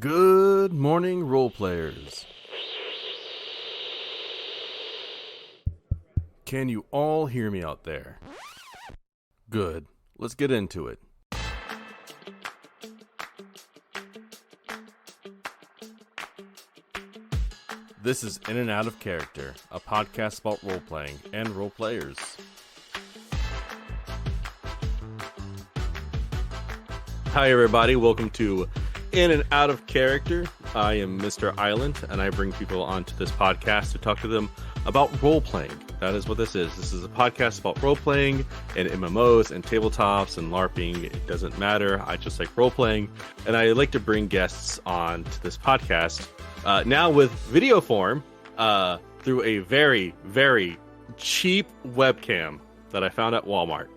Good morning, role players. Can you all hear me out there? Good. Let's get into it. This is In and Out of Character, a podcast about role playing and role players. Hi, everybody. Welcome to In and Out of Character. I am Mr. Island, and I bring people onto this podcast to talk to them about role playing. That is what this is. This is a podcast about role playing and MMOs and tabletops and LARPing. It doesn't matter. I just like role playing, and I like to bring guests on to this podcast now with video form through a very, very cheap webcam that I found at Walmart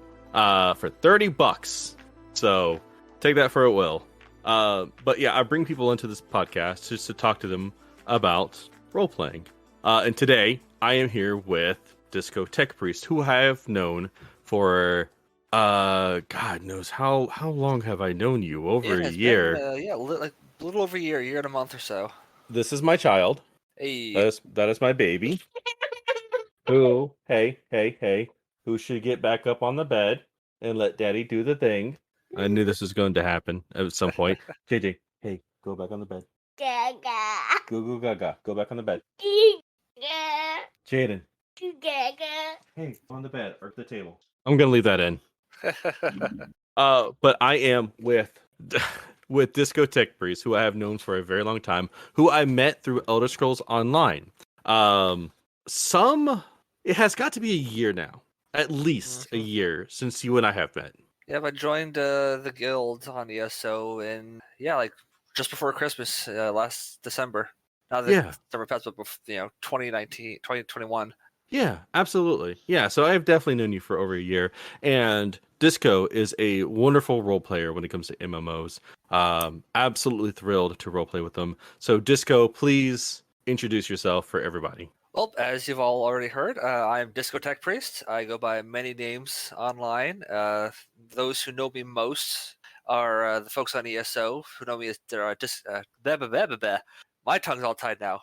for $30. So take that for a will. But yeah, I bring people into this podcast just to talk to them about role playing. And today I am here with DiscoTechPriest, who I have known for God knows how long have I known you? Over a year. Like a little over a year and a month or so. This is my child. Hey, That is my baby. Who? Hey. Who should get back up on the bed and let Daddy do the thing? I knew this was going to happen at some point. JJ, hey, go back on the bed. Gaga. Go gaga. Go back on the bed. Gaga. Jaden, Gaga. hey, on the bed or the table. I'm gonna leave that in. But I am with DiscoTechPriest, who I have known for a very long time, who I met through Elder Scrolls Online. It has got to be a year now, at least a year since you and I have met. Yeah, I joined the guild on ESO in like just before Christmas last December. Not that December passed, but 2019, 2021. Yeah, absolutely. Yeah, so I've definitely known you for over a year, and Disco is a wonderful role player when it comes to MMOs. Absolutely thrilled to role play with them. So, Disco, please introduce yourself for everybody. Well, as you've all already heard, I am DiscoTechPriest. I go by many names online. Those who know me most are the folks on ESO who know me as my tongue's all tied now.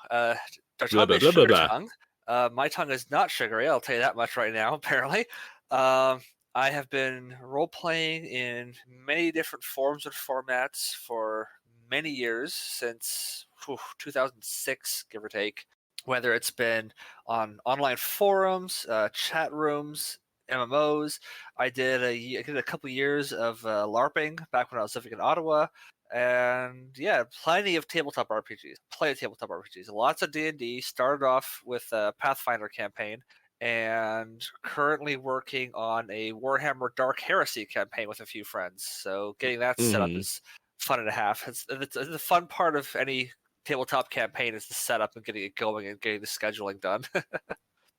Sugar tongue. My tongue is not sugary, I'll tell you that much right now, apparently. I have been role-playing in many different forms and formats for many years, since 2006, give or take. Whether it's been on online forums, chat rooms, MMOs. I did a couple years of LARPing back when I was living in Ottawa. And yeah, plenty of tabletop RPGs. Lots of D&D. Started off with a Pathfinder campaign, and currently working on a Warhammer Dark Heresy campaign with a few friends. So getting that set up is fun and a half. It's the fun part of any tabletop campaign is the setup and getting it going and getting the scheduling done.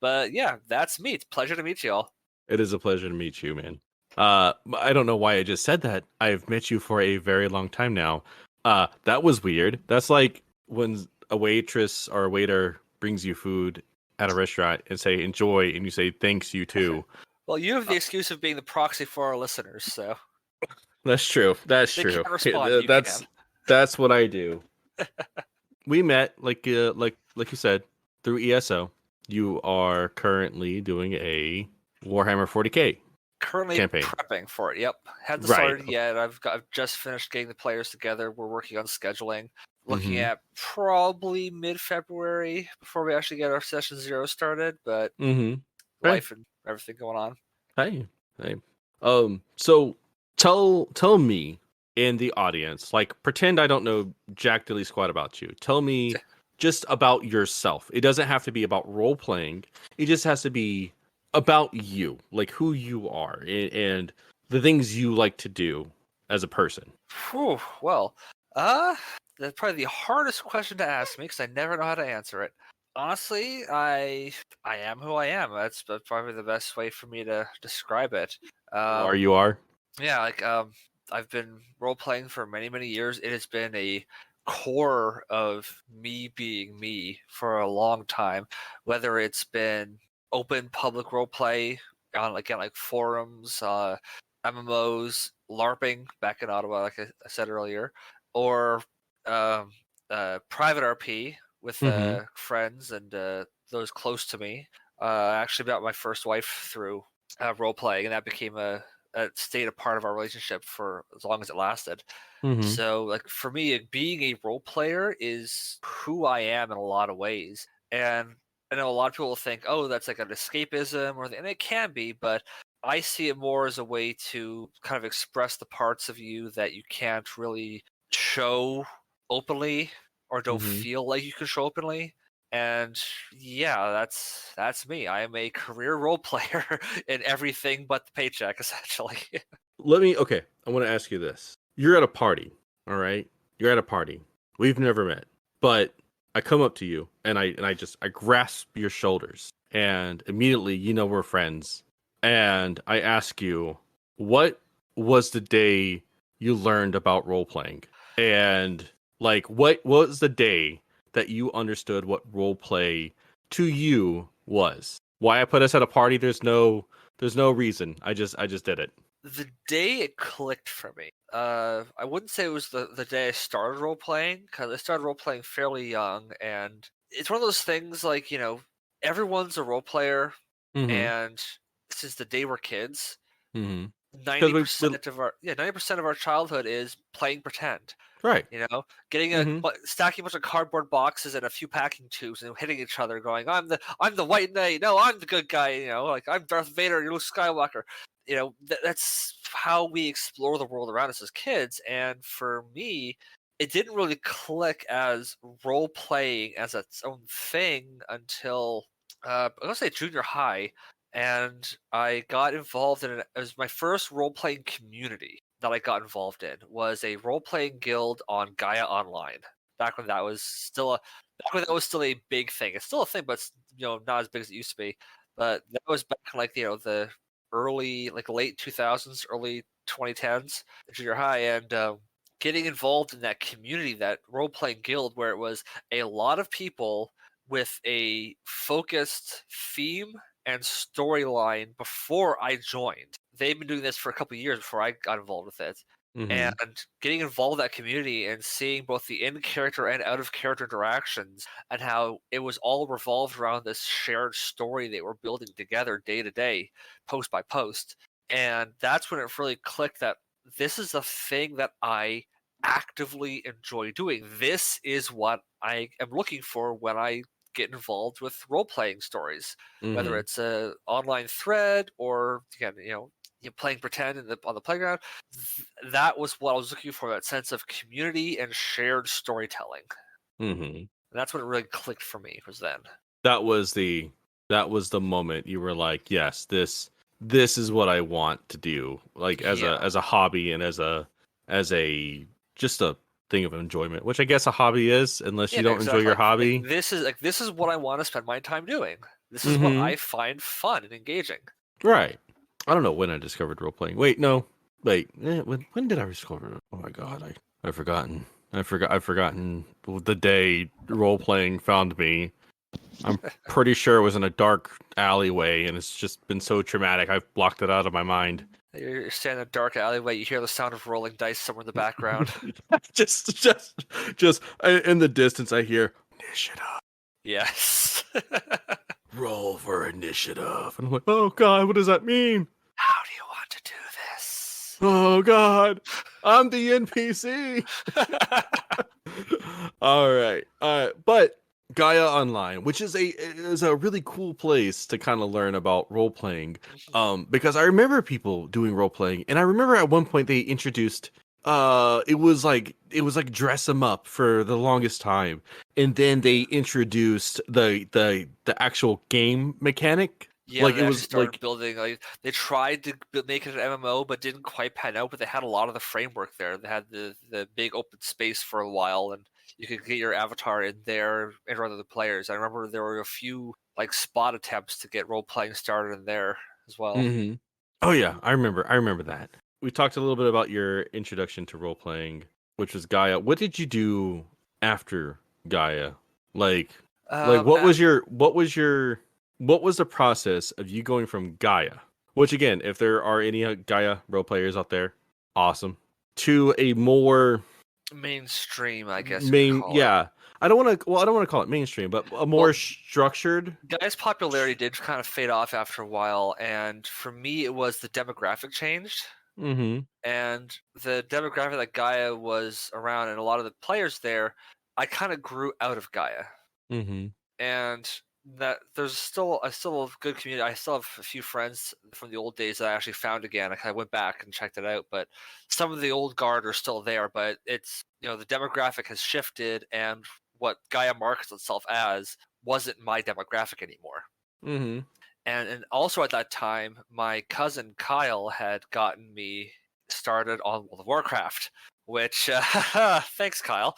But yeah, that's me. It's a pleasure to meet you all. It is a pleasure to meet you, man. I don't know why I just said that. I've met you for a very long time now. That was weird. That's like when a waitress or a waiter brings you food at a restaurant and say enjoy, and you say thanks, you too. Well, you have the excuse of being the proxy for our listeners, so that's true. That's they true. Can't respond, that's what I do. We met like you said through ESO. You are currently doing a Warhammer 40K. Currently campaign. Prepping for it. Yep, hadn't started yet. I've just finished getting the players together. We're working on scheduling. Looking at probably mid-February before we actually get our session 0 started. But life and everything going on. Hey. So tell me and the audience, like, pretend I don't know jack diddly squat about you. Tell me just about yourself. It doesn't have to be about role playing. It just has to be about you, like who you are and the things you like to do as a person. Whew, well, that's probably the hardest question to ask me because I never know how to answer it. Honestly, I am who I am. That's probably the best way for me to describe it. You are? Yeah, like I've been role playing for many years. It has been a core of me being me for a long time. Whether it's been open public role play on like forums, MMOs, LARPing back in Ottawa, like I said earlier, or private RP with Mm-hmm. friends and those close to me. I actually met my first wife through role playing, and that became stayed a part of our relationship for as long as it lasted. Mm-hmm. So, like for me, being a role player is who I am in a lot of ways, and I know a lot of people think, "Oh, that's like an escapism," and it can be, but I see it more as a way to kind of express the parts of you that you can't really show openly or don't Mm-hmm. feel like you can show openly. And yeah, that's me. I am a career role player in everything but the paycheck, essentially. Okay, I want to ask you this. You're at a party, all right? You're at a party. We've never met. But I come up to you and I grasp your shoulders and immediately you know we're friends. And I ask you, what was the day you learned about role playing? And like what was the day that you understood what role play to you was? Why I put us at a party, there's no reason. I just did it. The day it clicked for me, I wouldn't say it was the day I started role playing, because I started role playing fairly young, and it's one of those things like, everyone's a role player, Mhm. and since the day we're kids, Mhm. Because ninety we percent of our 90% of our childhood is playing pretend. right. Getting Mhm. stacking a bunch of cardboard boxes and a few packing tubes and hitting each other, going, I'm the white knight. No, I'm the good guy. Like I'm Darth Vader and you're Luke Skywalker. That's how we explore the world around us as kids. And for me, it didn't really click as role playing as its own thing until I'm gonna say junior high, and I got involved in it. It was my first role playing community that I got involved in was a role playing guild on Gaia Online. Back when that was still a big thing. It's still a thing, but it's, not as big as it used to be. But that was back in like the early like late 2000s, early 2010s, junior high, and getting involved in that community, that role playing guild, where it was a lot of people with a focused theme and storyline before I joined. They've been doing this for a couple of years before I got involved with it. And Mhm. getting involved in that community and seeing both the in character and out of character interactions and how it was all revolved around this shared story they were building together day to day, post by post. And that's when it really clicked that this is a thing that I actively enjoy doing. This is what I am looking for when I get involved with role playing stories, whether Mhm. it's a online thread or again, you're playing pretend on the playground. That was what I was looking for, that sense of community and shared storytelling. Mhm. And that's when it really clicked for me, was then. That was the that was the moment you were like, yes, this is what I want to do. Like Yeah. as a hobby and as a just a thing of enjoyment, which I guess a hobby is, unless Yeah, you don't enjoy exactly. your Like hobby. this is what I want to spend my time doing. This is what Mhm. I find fun and engaging. Right. I don't know when I discovered role playing. Wait, no. Wait, when did I discover it? Oh my god, I've forgotten. I've forgotten the day role playing found me. I'm pretty sure it was in a dark alleyway, and it's just been so traumatic. I've blocked it out of my mind. You're standing in a dark alleyway, you hear the sound of rolling dice somewhere in the background. just in the distance, I hear initiative. Yes. Roll for initiative, and I'm like, oh god, what does that mean? How do you want to do this? Oh god, I'm the NPC. All right. But Gaia Online, which is a really cool place to kind of learn about role playing. Because I remember people doing role playing, and I remember at one point they introduced it was like dress them up for the longest time, and then Yeah. they introduced the actual game mechanic. Yeah, Like they it actually was started like building. Like they tried to make it an MMO, but didn't quite pan out. But they had a lot of the framework there. They had the big open space for a while, and you could get your avatar in there and run other players. I remember there were a few like spot attempts to get role playing started in there as well. Mhm. Oh yeah, I remember that. We talked a little bit about your introduction to role playing, which was Gaia. What did you do after Gaia? Like like Um, af- what was the process of you going from Gaia, which again, if there are any Gaia role players out there, awesome, to a more mainstream, I guess you could call it. Yeah. I don't want to call it mainstream, but a more structured. Guy's popularity did kind of fade off after a while, and for me, it was the demographic changed. Mm-hmm. And the demographic that Gaia was around, and a lot of the players there, I kind of grew out of Gaia. Mm-hmm. And that there's still a good community. I still have a few friends from the old days that I actually found again. I kind of went back and checked it out, but some of the old guard are still there. But it's the demographic has shifted, and what Gaia markets itself as wasn't my demographic anymore. Mm-hmm. And also at that time, my cousin Kyle had gotten me started on World of Warcraft, which thanks, Kyle.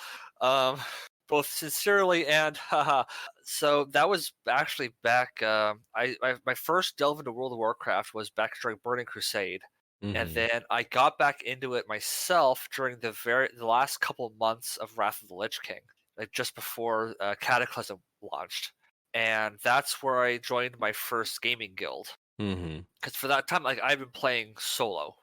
Both sincerely and haha. So that was actually back. My first delve into World of Warcraft was back during Burning Crusade, and then I got back into it myself during the last couple of months of Wrath of the Lich King, like just before Cataclysm launched, and that's where I joined my first gaming guild. Because for that time, like I've been playing solo.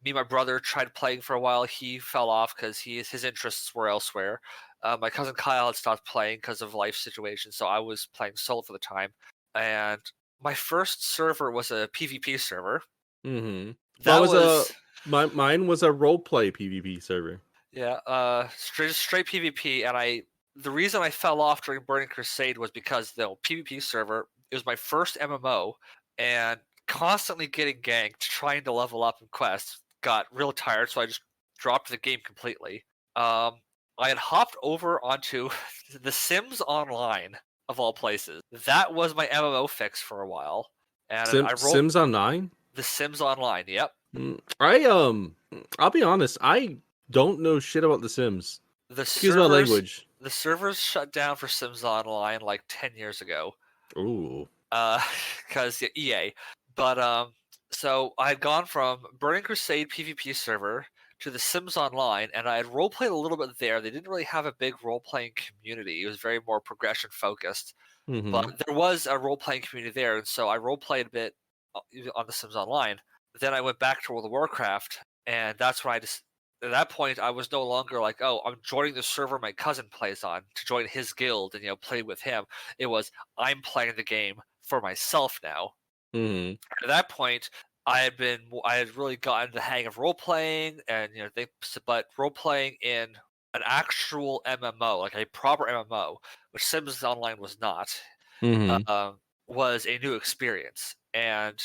Me and my brother tried playing for a while. He fell off because his interests were elsewhere. My cousin Kyle had stopped playing because of life situations, so I was playing solo for the time. And my first server was a PvP server. Mine was a roleplay PvP server. Yeah, straight PvP, and the reason I fell off during Burning Crusade was because the PvP server, it was my first MMO, and constantly getting ganked, trying to level up in quests, got real tired, so I just dropped the game completely. I had hopped over onto The Sims Online, of all places. That was my MMO fix for a while. And Sims Online? The Sims Online, yep. I'll be honest, I don't know shit about The Sims. Excuse my language. The servers shut down for Sims Online like 10 years ago. Ooh. Because EA. But so I had gone from Burning Crusade PvP server to The Sims Online, and I had roleplayed a little bit there. They didn't really have a big role-playing community. It was very more progression focused. But there was a role-playing community there, and so I roleplayed a bit on The Sims Online. Then I went back to World of Warcraft, and that's when at that point, I was no longer like, oh, I'm joining the server my cousin plays on to join his guild and play with him. It was, I'm playing the game for myself now. At that point, I had really gotten the hang of role playing, and but role playing in an actual MMO, like a proper MMO, which Sims Online was not, was a new experience. And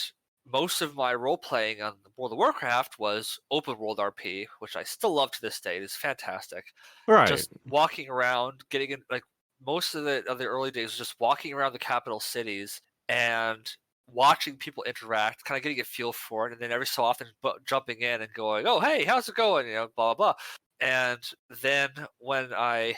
most of my role playing on World of Warcraft was open world RP, which I still love to this day. It's fantastic. Right. Just walking around, getting in, like most of the early days was just walking around the capital cities and watching people interact, kind of getting a feel for it, and then every so often jumping in and going, "Oh, hey, how's it going?" Blah blah blah. And then when I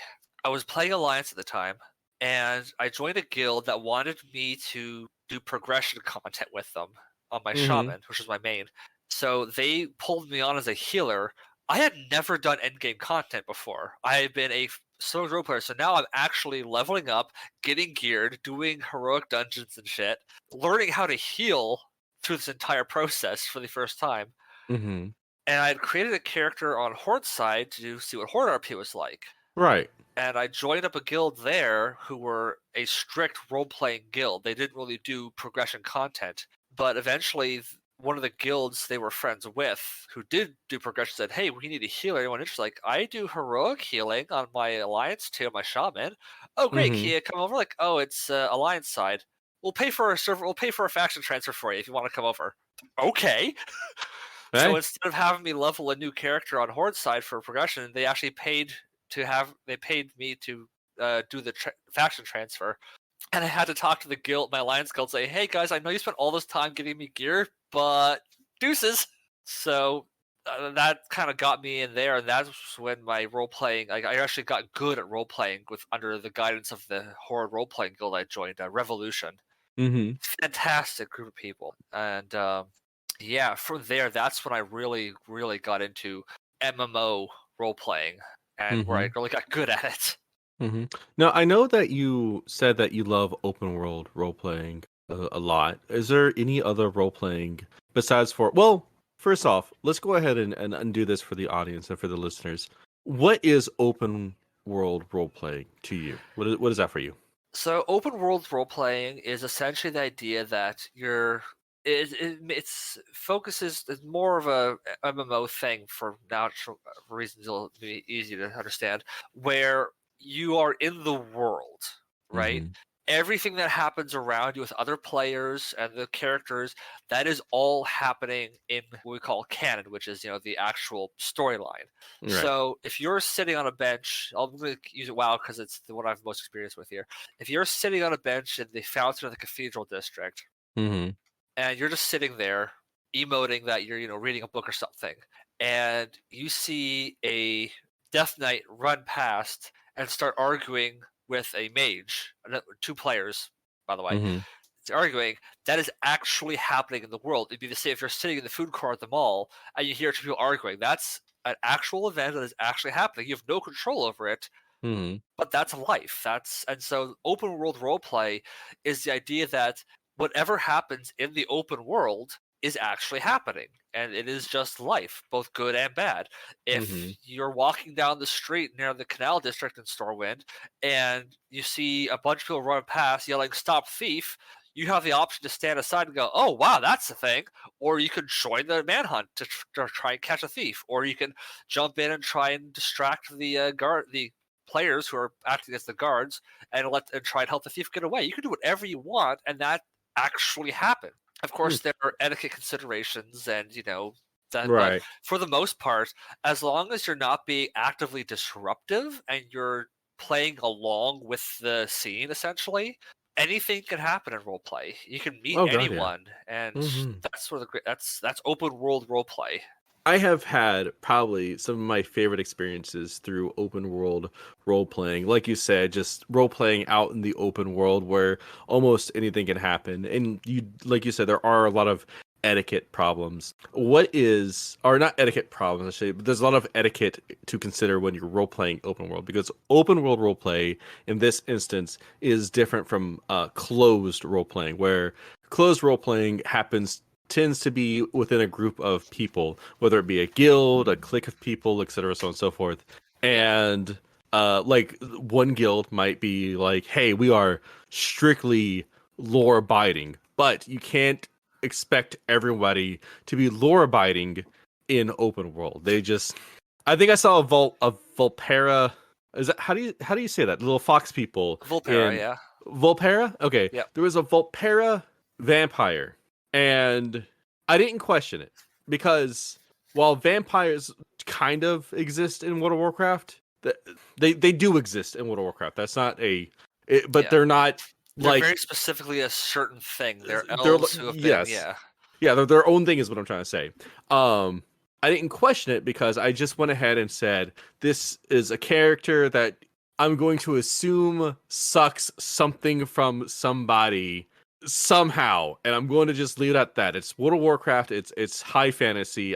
was playing Alliance at the time, and I joined a guild that wanted me to do progression content with them on my shaman, which was my main. So they pulled me on as a healer. I had never done endgame content before. I had been a solo role player, so now I'm actually leveling up, getting geared, doing heroic dungeons and shit, learning how to heal through this entire process for the first time. And I had created a character on Horde side to see what Horde RP was like. Right. And I joined up a guild there who were a strict role-playing guild. They didn't really do progression content. But eventually, one of the guilds they were friends with, who did do progression, said, "Hey, we need a healer. Anyone interested?" Like, I do heroic healing on my Alliance too, my shaman. Oh, great, Kia, come over. Like, oh, it's Alliance side. We'll pay for a server. We'll pay for a faction transfer for you if you want to come over. Okay. So instead of having me level a new character on Horde side for progression, they actually paid me to do the faction transfer. And I had to talk to the guild, my Alliance guild, say, "Hey guys, I know you spent all this time getting me gear, but deuces." So that kind of got me in there, and that's when my role playing, I actually got good at role playing under the guidance of the Horde role playing guild I joined, Revolution. Fantastic group of people, and yeah, from there, that's when I really, really got into MMO role playing, and where I really got good at it. Now, I know that you said that you love open world role playing a lot. Is there any other role playing besides well, first off, let's go ahead and undo this for the audience and for the listeners. What is open world role playing to you? What is that for you? So open world role playing is essentially the idea that it's focuses it's more of a MMO thing for natural reasons it'll be easy to understand, where you are in the world, right? Mm-hmm. Everything that happens around you with other players and the characters, that is all happening in what we call canon, which is the actual storyline. Right. So if you're sitting on a bench, I'm going to use it WoW because it's the one I've most experience with here. If you're sitting on a bench in the fountain of the cathedral district Mm-hmm. and you're just sitting there emoting that you're reading a book or something, and you see a death knight run past and start arguing with a mage, two players, by the way, Mm-hmm. it's arguing, that is actually happening in the world. It'd be the same if you're sitting in the food court at the mall and you hear two people arguing. That's an actual event that is actually happening. You have no control over it, Mm-hmm. but that's life. And so open world role play is the idea that whatever happens in the open world is actually happening, and it is just life, both good and bad. Mm-hmm. If you're walking down the street near the canal district in Storwind and you see a bunch of people run past yelling "stop thief," you have the option to stand aside and go, "Oh wow, that's the thing," or you can join the manhunt to try and catch a thief, or you can jump in and try and distract the players who are acting as the guards and try and help the thief get away. You can do whatever you want, and that actually happened. Of course, there are etiquette considerations, and that. But Right. for the most part, as long as you're not being actively disruptive and you're playing along with the scene, essentially, anything can happen in role play. You can meet Oh God, yeah. anyone, and Mm-hmm. that's sort of that's open world role play. I have had probably some of my favorite experiences through open world role playing. Like you said, just role playing out in the open world where almost anything can happen. And like you said, there are a lot of etiquette problems. Or not etiquette problems, actually, but there's a lot of etiquette to consider when you're role playing open world, because open world role play in this instance is different from closed role playing, where closed role playing tends to be within a group of people, whether it be a guild, a clique of people, etc., so on and so forth. Yeah. And like one guild might be like, "Hey, we are strictly lore abiding," but you can't expect everybody to be lore abiding in open world. I think I saw a Volpera. Is that how do you say that? Little fox people Volpera, in yeah. Volpera? Okay. Yep. There was a Volpera vampire, and I didn't question it, because while vampires kind of exist in World of Warcraft, they do exist in World of Warcraft. That's not but Yeah. they're not They're like very specifically a certain thing. They're they're elves who have been, yes. Yeah, they're their own thing is what I'm trying to say. I didn't question it because I just went ahead and said, this is a character that I'm going to assume sucks something from somebody somehow, and I'm going to just leave it at that. It's World of Warcraft. It's high fantasy.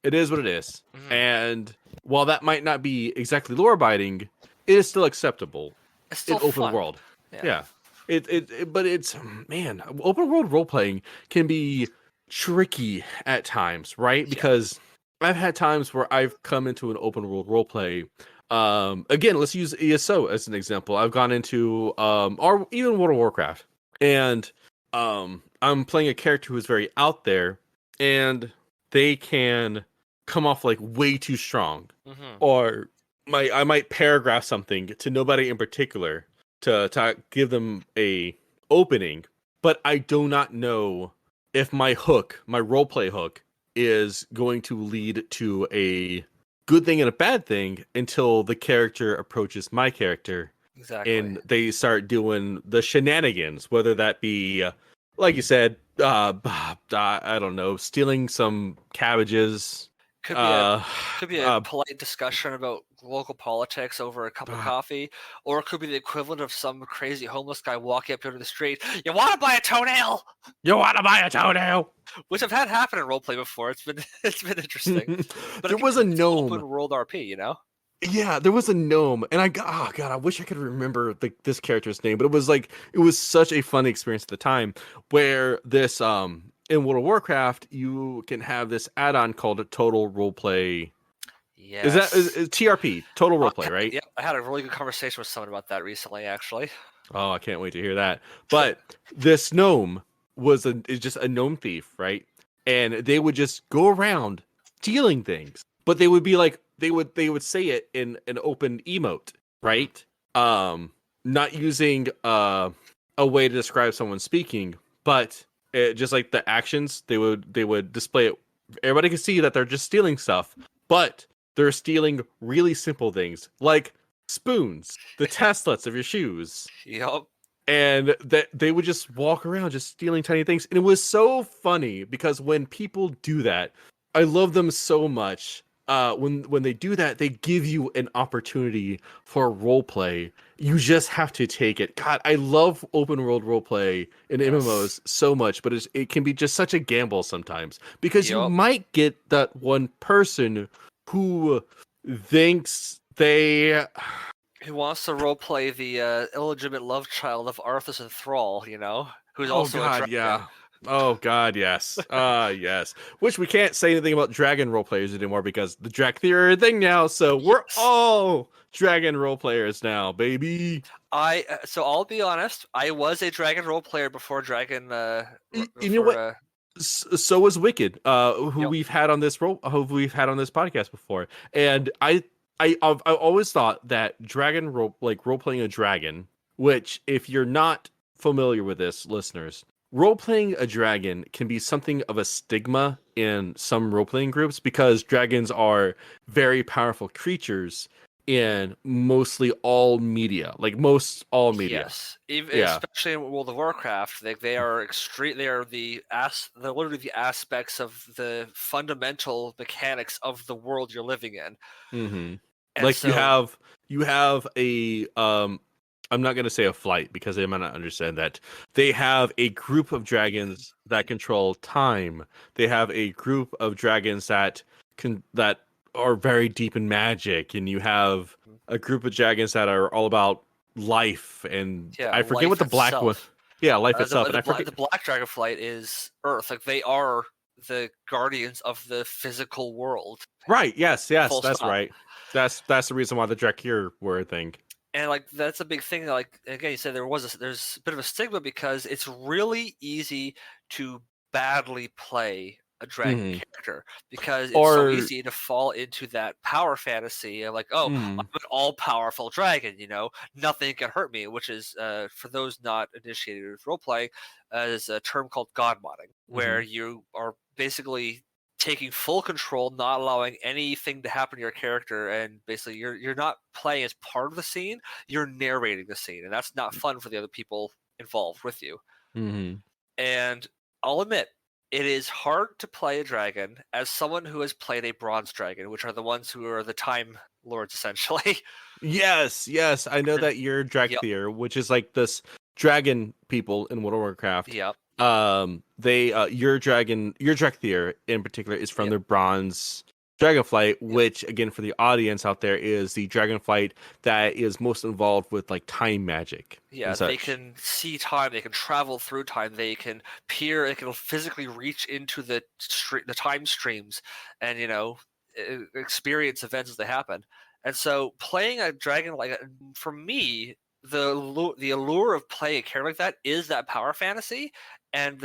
It is what it is. Mhm. And while that might not be exactly lore abiding, it is still acceptable It's in still open fun. world. Yeah. Yeah. But it's, man, open world role playing can be tricky at times, right? Yeah. Because I've had times where I've come into an open world role play. Again, let's use ESO as an example. I've gone into or even World of Warcraft, and I'm playing a character who is very out there, and they can come off like way too strong, Mhm. or I might paragraph something to nobody in particular to give them a opening, but I do not know if my roleplay hook, is going to lead to a good thing and a bad thing until the character approaches my character Exactly. and they start doing the shenanigans, whether that be, like you said, I don't know, stealing some cabbages. Could Uh, be a polite discussion about local politics over a cup of coffee, or it could be the equivalent of some crazy homeless guy walking up to the street. You want to buy a toenail? You want to buy a toenail? Which I've had happen in roleplay before. It's been interesting. But There was a it's gnome. open world RP, you know? Yeah, there was a gnome, and oh god, I wish I could remember this character's name, but it was such a fun experience at the time, where this in World of Warcraft you can have this add-on called a Total Roleplay Is that Yes. TRP, total roleplay, right? Yep, I had a really good conversation with someone about that recently, actually. Oh, I can't wait to hear that. But this gnome is just a gnome thief, right? And they would just go around stealing things, but they would be like they would say it in an open emote, right? Not using a way to describe someone speaking, but just like the actions, they would display it. Everybody can see that they're just stealing stuff, but they're stealing really simple things like spoons, the taslets of your shoes, Yep. and that they would just walk around just stealing tiny things. And it was so funny because when people do that, I love them so much. When they do that, they give you an opportunity for role play. You just have to take it. God, I love open world role play in Yes. MMOs so much, but it can be just such a gamble sometimes because you Yep. might get that one person who thinks they Who wants to roleplay the illegitimate love child of Arthas and Thrall, who's Oh also a God, dragon. yeah. Oh God, yes. Yes. Which we can't say anything about dragon role players anymore because the Drag Theory are a thing now. So we're Yes. all dragon role players now, baby. So I'll be honest, I was a dragon role player before Dragon. You know what? So was Wicked, who Yep. we've had on this who we've had on this podcast before, and I've always thought that role playing a dragon, which if you're not familiar with this, listeners, role playing a dragon can be something of a stigma in some role playing groups because dragons are very powerful creatures in mostly all media, like most all media. Yes, even, Yeah. especially in World of Warcraft, they are extreme. They are they're literally the aspects of the fundamental mechanics of the world you're living in. Mm-hmm. And Like so, you have a I'm not gonna say a flight because they might not understand that. They have a group of dragons that control time. They have a group of dragons that are very deep in magic, and you have a group of dragons that are all about life. And yeah, I forget life what the black one. itself. Yeah, life itself. And I forget. The black dragonflight is Earth. Like they are the guardians of the physical world. Right. Yes. Yes. Full That's stop. right. That's the reason why the Drakir were a thing. And like that's a big thing. Like again, you said there's a bit of a stigma because it's really easy to badly play a dragon Mhm. character because it's so Or easy to fall into that power fantasy of like, oh, I'm an all-powerful dragon, nothing can hurt me, which is for those not initiated with role playing, is a term called god modding, where you are basically taking full control, not allowing anything to happen to your character, and basically you're not playing as part of the scene, you're narrating the scene, and that's not fun for the other people involved with you. Mm-hmm. And I'll admit, it is hard to play a dragon as someone who has played a bronze dragon, which are the ones who are the time lords essentially. Yes, yes, I know And- that you're Yep. Drakthir, which is like this dragon people in World of Warcraft. Yep. They your Drakthir in particular is from Yep. their bronze dragonflight, which again for the audience out there is the dragonflight that is most involved with like time magic. Yeah, they can see time, they can travel through time, they can peer, they can physically reach into the time streams and experience events as they happen. And so playing a dragon for me, the allure of playing a character like that is that power fantasy and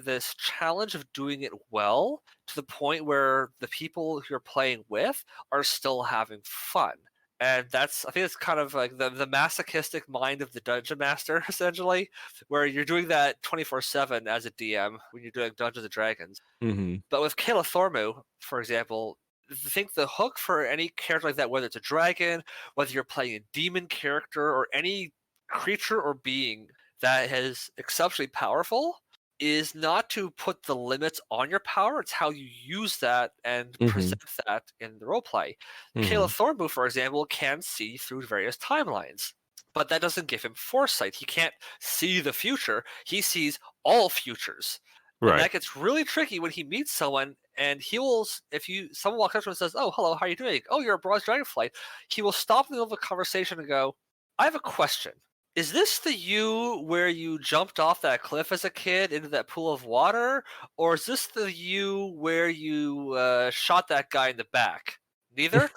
this challenge of doing it well to the point where the people you're playing with are still having fun. And I think it's kind of like the masochistic mind of the dungeon master, essentially, where you're doing that 24/7 as a DM when you're doing Dungeons and Dragons. Mm-hmm. But with Kayla Thormu, for example, I think the hook for any character like that, whether it's a dragon, whether you're playing a demon character, or any creature or being that is exceptionally powerful, is not to put the limits on your power. It's how you use that and present that in the roleplay. Kayla Thornbu, for example, can see through various timelines, but that doesn't give him foresight. He can't see the future. He sees all futures. Right. And that gets really tricky when he meets someone, and someone walks up to him and says, "Oh, hello, how are you doing? Oh, you're a bronze dragonflight." He will stop in the middle of a conversation and go, "I have a question. Is this the you where you jumped off that cliff as a kid into that pool of water? Or is this the you where you shot that guy in the back?" Neither?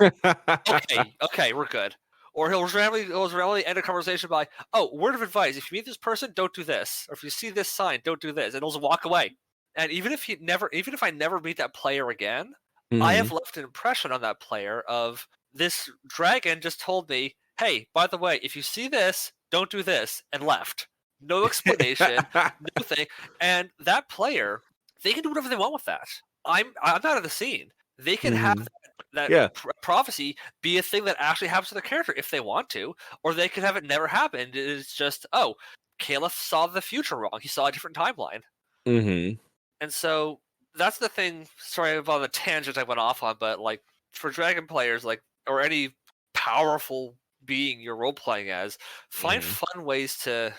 Okay, we're good. Or he'll randomly end a conversation by, oh, word of advice, if you meet this person, don't do this. Or if you see this sign, don't do this. And he'll just walk away. And even if I never meet that player again, I have left an impression on that player of this dragon just told me, hey, by the way, if you see this, don't do this, and left. No explanation, no thing. And that player, they can do whatever they want with that. I'm out of the scene. They can have that prophecy be a thing that actually happens to the character if they want to, or they could have it never happen. It's just, oh, Caliph saw the future wrong. He saw a different timeline. And so that's the thing. Sorry about the tangent I went off on, but like for dragon players, like or any powerful being you're role playing as, find fun ways to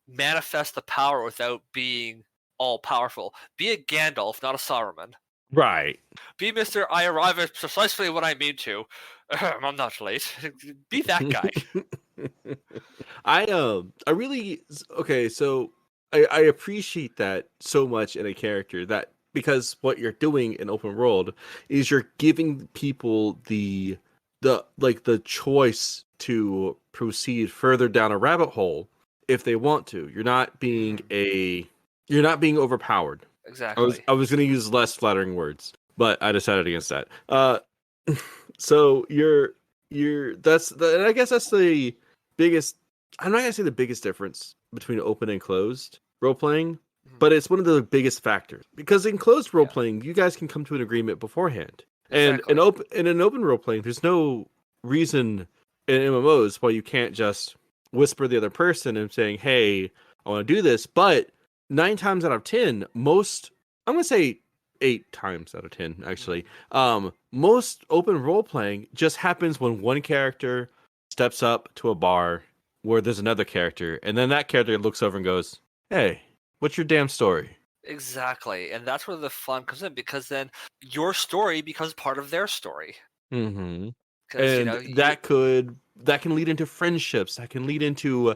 manifest the power without being all powerful. Be a Gandalf, not a Saruman. Right. Be Mr. I arrive at precisely when I mean to. I'm not late. Be that guy. I really so I appreciate that so much in a character, that because what you're doing in open world is you're giving people the choice to proceed further down a rabbit hole if they want to. You're not being overpowered. Exactly. I was going to use less flattering words, but I decided against that. So and I guess that's the biggest. I'm not going to say the biggest difference between open and closed role playing, but it's one of the biggest factors, because in closed role playing, you guys can come to an agreement beforehand, Exactly. and in an open role playing, there's no reason in MMOs why you can't just whisper the other person and saying, "Hey, I want to do this," but 9 times out of 10, I'm going to say 8 times out of 10, actually, most open role playing just happens when one character steps up to a bar where there's another character, and then that character looks over and goes, "Hey, what's your damn story?" Exactly. And that's where the fun comes in, because then your story becomes part of their story. And Because that can lead into friendships. That can lead into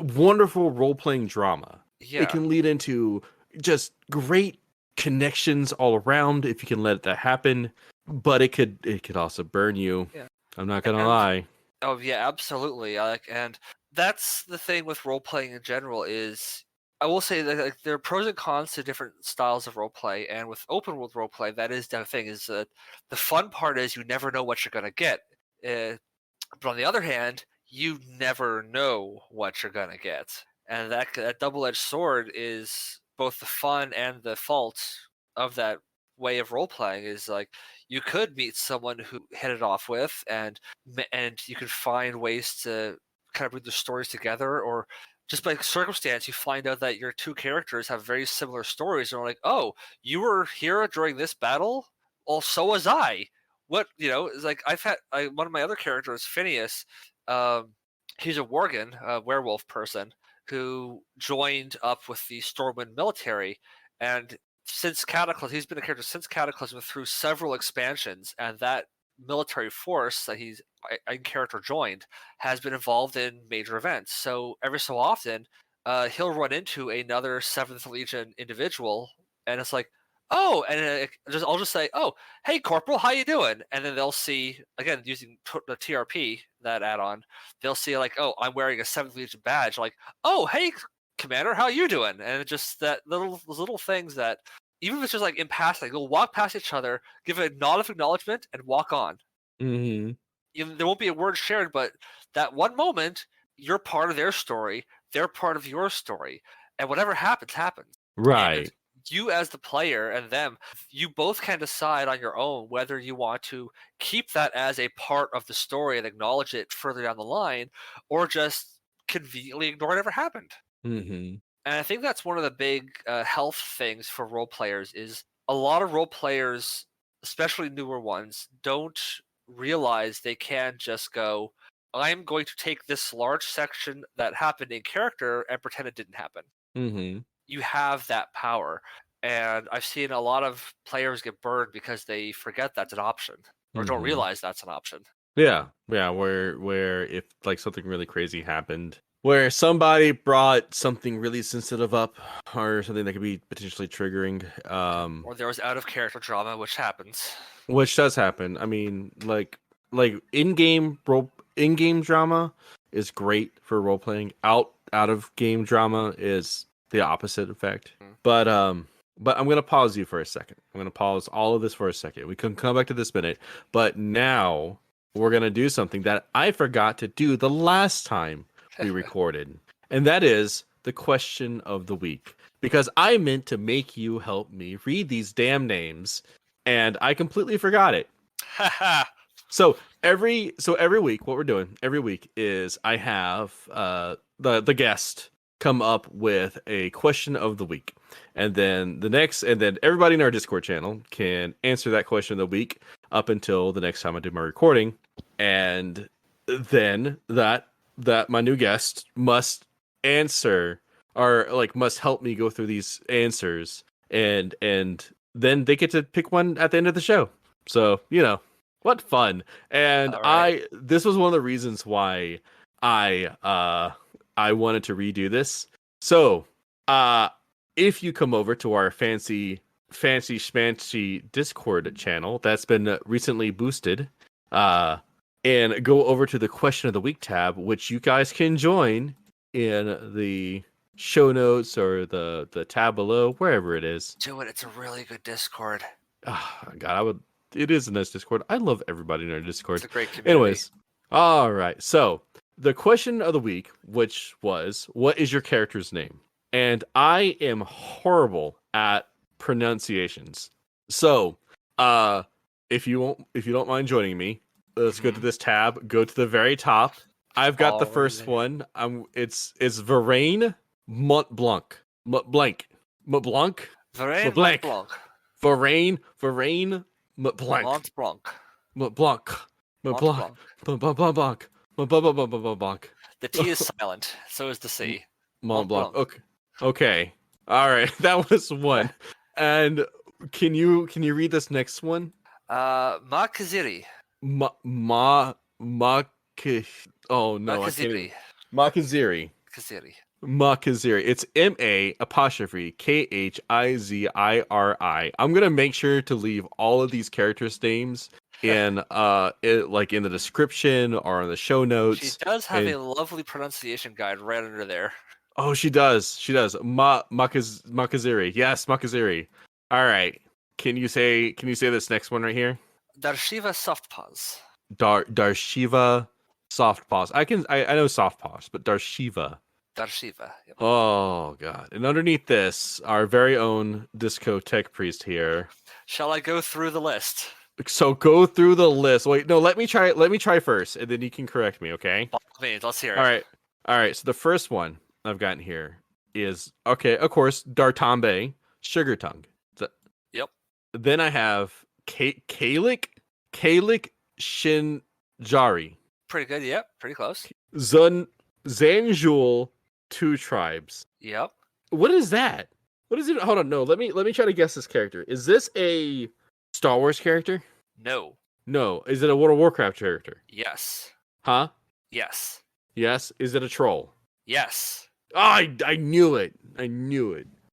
wonderful role playing drama. Yeah. It can lead into just great connections all around if you can let that happen. But it could also burn you. Yeah. I'm not gonna lie. Oh yeah, absolutely. And that's the thing with role playing in general is, I will say that there are pros and cons to different styles of role play, and with open world role play, that is the thing. Is that the fun part is you never know what you're gonna get, but on the other hand, you never know what you're gonna get, and that double-edged sword is both the fun and the fault of that way of role playing. Is like you could meet someone who hit it off with, and you can find ways to kind of bring the stories together, or just by circumstance, you find out that your two characters have very similar stories, and are like, "Oh, you were here during this battle? Well, so was I." What it's like. One of my other characters, Phineas. He's a Worgen, a werewolf person who joined up with the Stormwind military, and since Cataclysm, he's been a character since Cataclysm through several expansions, and that military force that he's in character joined has been involved in major events. So every so often, he'll run into another 7th Legion individual, and it's like, oh, and I'll just say, oh, hey, Corporal, how you doing? And then they'll see, again, using the TRP, that add-on, they'll see like, oh, I'm wearing a 7th Legion badge, like, oh, hey, Commander, how you doing? And just those little things that, even if it's just like in passing, you'll walk past each other, give a nod of acknowledgement, and walk on. There won't be a word shared, but that one moment, you're part of their story, they're part of your story, and whatever happens, happens. Right. And you as the player and them, you both can decide on your own whether you want to keep that as a part of the story and acknowledge it further down the line, or just conveniently ignore it ever happened. And I think that's one of the big health things for role players is a lot of role players, especially newer ones, don't realize they can just go, I'm going to take this large section that happened in character and pretend it didn't happen. You have that power. And I've seen a lot of players get burned because they forget that's an option, or don't realize that's an option. Yeah. Where if like something really crazy happened, where somebody brought something really sensitive up or something that could be potentially triggering. Or there was out of character drama, which happens. Which does happen. I mean, like in-game drama is great for role playing. Out of game drama is the opposite effect. But I'm gonna pause you for a second. I'm gonna pause all of this for a second. We can come back to this minute, but now we're gonna do something that I forgot to do the last time we recorded, and that is the question of the week. Because I meant to make you help me read these damn names, and I completely forgot it. So every week, what we're doing every week is I have the guest come up with a question of the week, and then everybody in our Discord channel can answer that question of the week up until the next time I do my recording, and then that my new guest must answer or like must help me go through these answers, and then they get to pick one at the end of the show. So, what fun. And Right. this was one of the reasons why I wanted to redo this. So, if you come over to our fancy schmancy Discord channel that's been recently boosted, and go over to the question of the week tab, which you guys can join in the show notes or the tab below, wherever it is. Do it. It's a really good Discord. God, it is a nice Discord. I love everybody in our Discord. It's a great community. Anyways, all right. So the question of the week, which was, what is your character's name? And I am horrible at pronunciations. So, if you don't mind joining me, let's go to this tab. Go to the very top. I've got the first one. It's Varane Montblanc. Montblanc. Montblanc. Varane Montblanc. Montblanc. Varane Montblanc. Montblanc. Montblanc. Montblanc. Montblanc. Montblanc. The T is silent. So is the C. Montblanc. Okay. All right. That was one. And can you read this next one? Makaziri. Oh no, Makaziri. I can't even. Makaziri. Kaziri. Makaziri. It's MA'Khiziri. I'm gonna make sure to leave all of these characters' names in in the description or in the show notes. She does have a lovely pronunciation guide right under there. Oh, she does. Makaziri. Yes, Makaziri. All right. Can you say this next one right here? Darshiva Softpaws. Darshiva Softpaws. I know Softpaws, but Darshiva. Darshiva. Yep. Oh god. And underneath this, our very own DiscoTechPriest here. Shall I go through the list? So go through the list. Wait, no, let me try first, and then you can correct me, okay? By all means, let's hear it. All right. So the first one I've gotten here is, okay, of course, Dartambe Sugar Tongue. Yep. Then I have Kalik Shinjari. Pretty good. Yep. Pretty close. Zanjul Two Tribes. Yep. What is that? What is it? Hold on, no. Let me try to guess this character. Is this a Star Wars character? No. No. Is it a World of Warcraft character? Yes. Huh? Yes. Yes. Is it a troll? Yes. Oh, I knew it.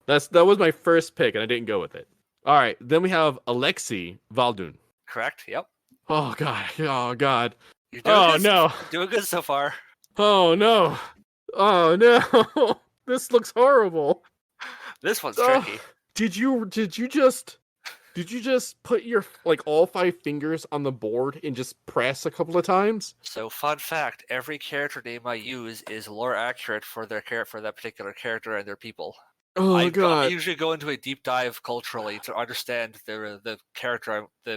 That was my first pick, and I didn't go with it. All right. Then we have Alexei Valdun. Correct. Yep. Oh god. Oh god. You're doing Oh good. no. Doing good so far. Oh no. Oh no. This looks horrible. This one's tricky. Did you just put your all 5 fingers on the board and just press a couple of times? So, fun fact: every character name I use is lore accurate for that particular character and their people. Oh god! I usually go into a deep dive culturally to understand the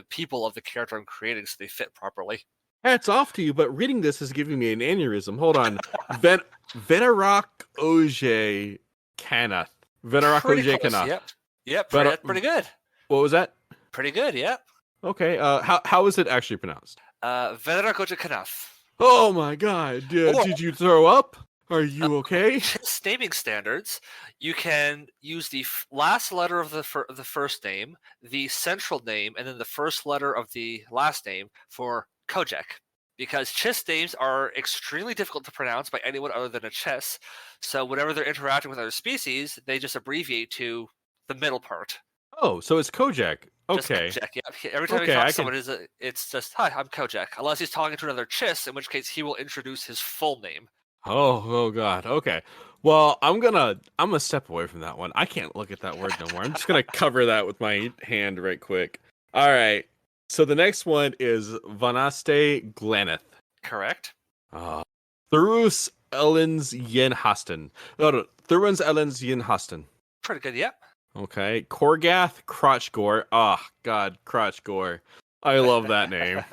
people of the character I'm creating, so they fit properly. Hats off to you, but reading this is giving me an aneurysm. Hold on, Venerak Oje Kanath. Venerak Oje Kanath. Yep. Pretty good. What was that? Pretty good. Yep. Okay. How is it actually pronounced? Venerak Oje Kanath. Oh my god! Did you throw up? Are you okay? Naming standards, you can use the last letter of the first name, the central name, and then the first letter of the last name for Kojak, because Chiss names are extremely difficult to pronounce by anyone other than a Chiss. So whenever they're interacting with other species, they just abbreviate to the middle part. Oh, so it's Kojak. Just Okay. Kojak, yeah. Every time he Okay, talks I to someone, it's just, hi, I'm Kojak. Unless he's talking to another Chiss, in which case he will introduce his full name. Oh God. Okay. Well, I'm gonna step away from that one. I can't look at that word no more. I'm just gonna cover that with my hand right quick. All right. So the next one is Vanaste Glaneth. Correct. Thurus Ellens Yen Hasten. No, Thurus Ellens Yen Hasten. Pretty good, yep. Okay. Korgath Crotchgore. Oh God, Crotchgore. I love that name.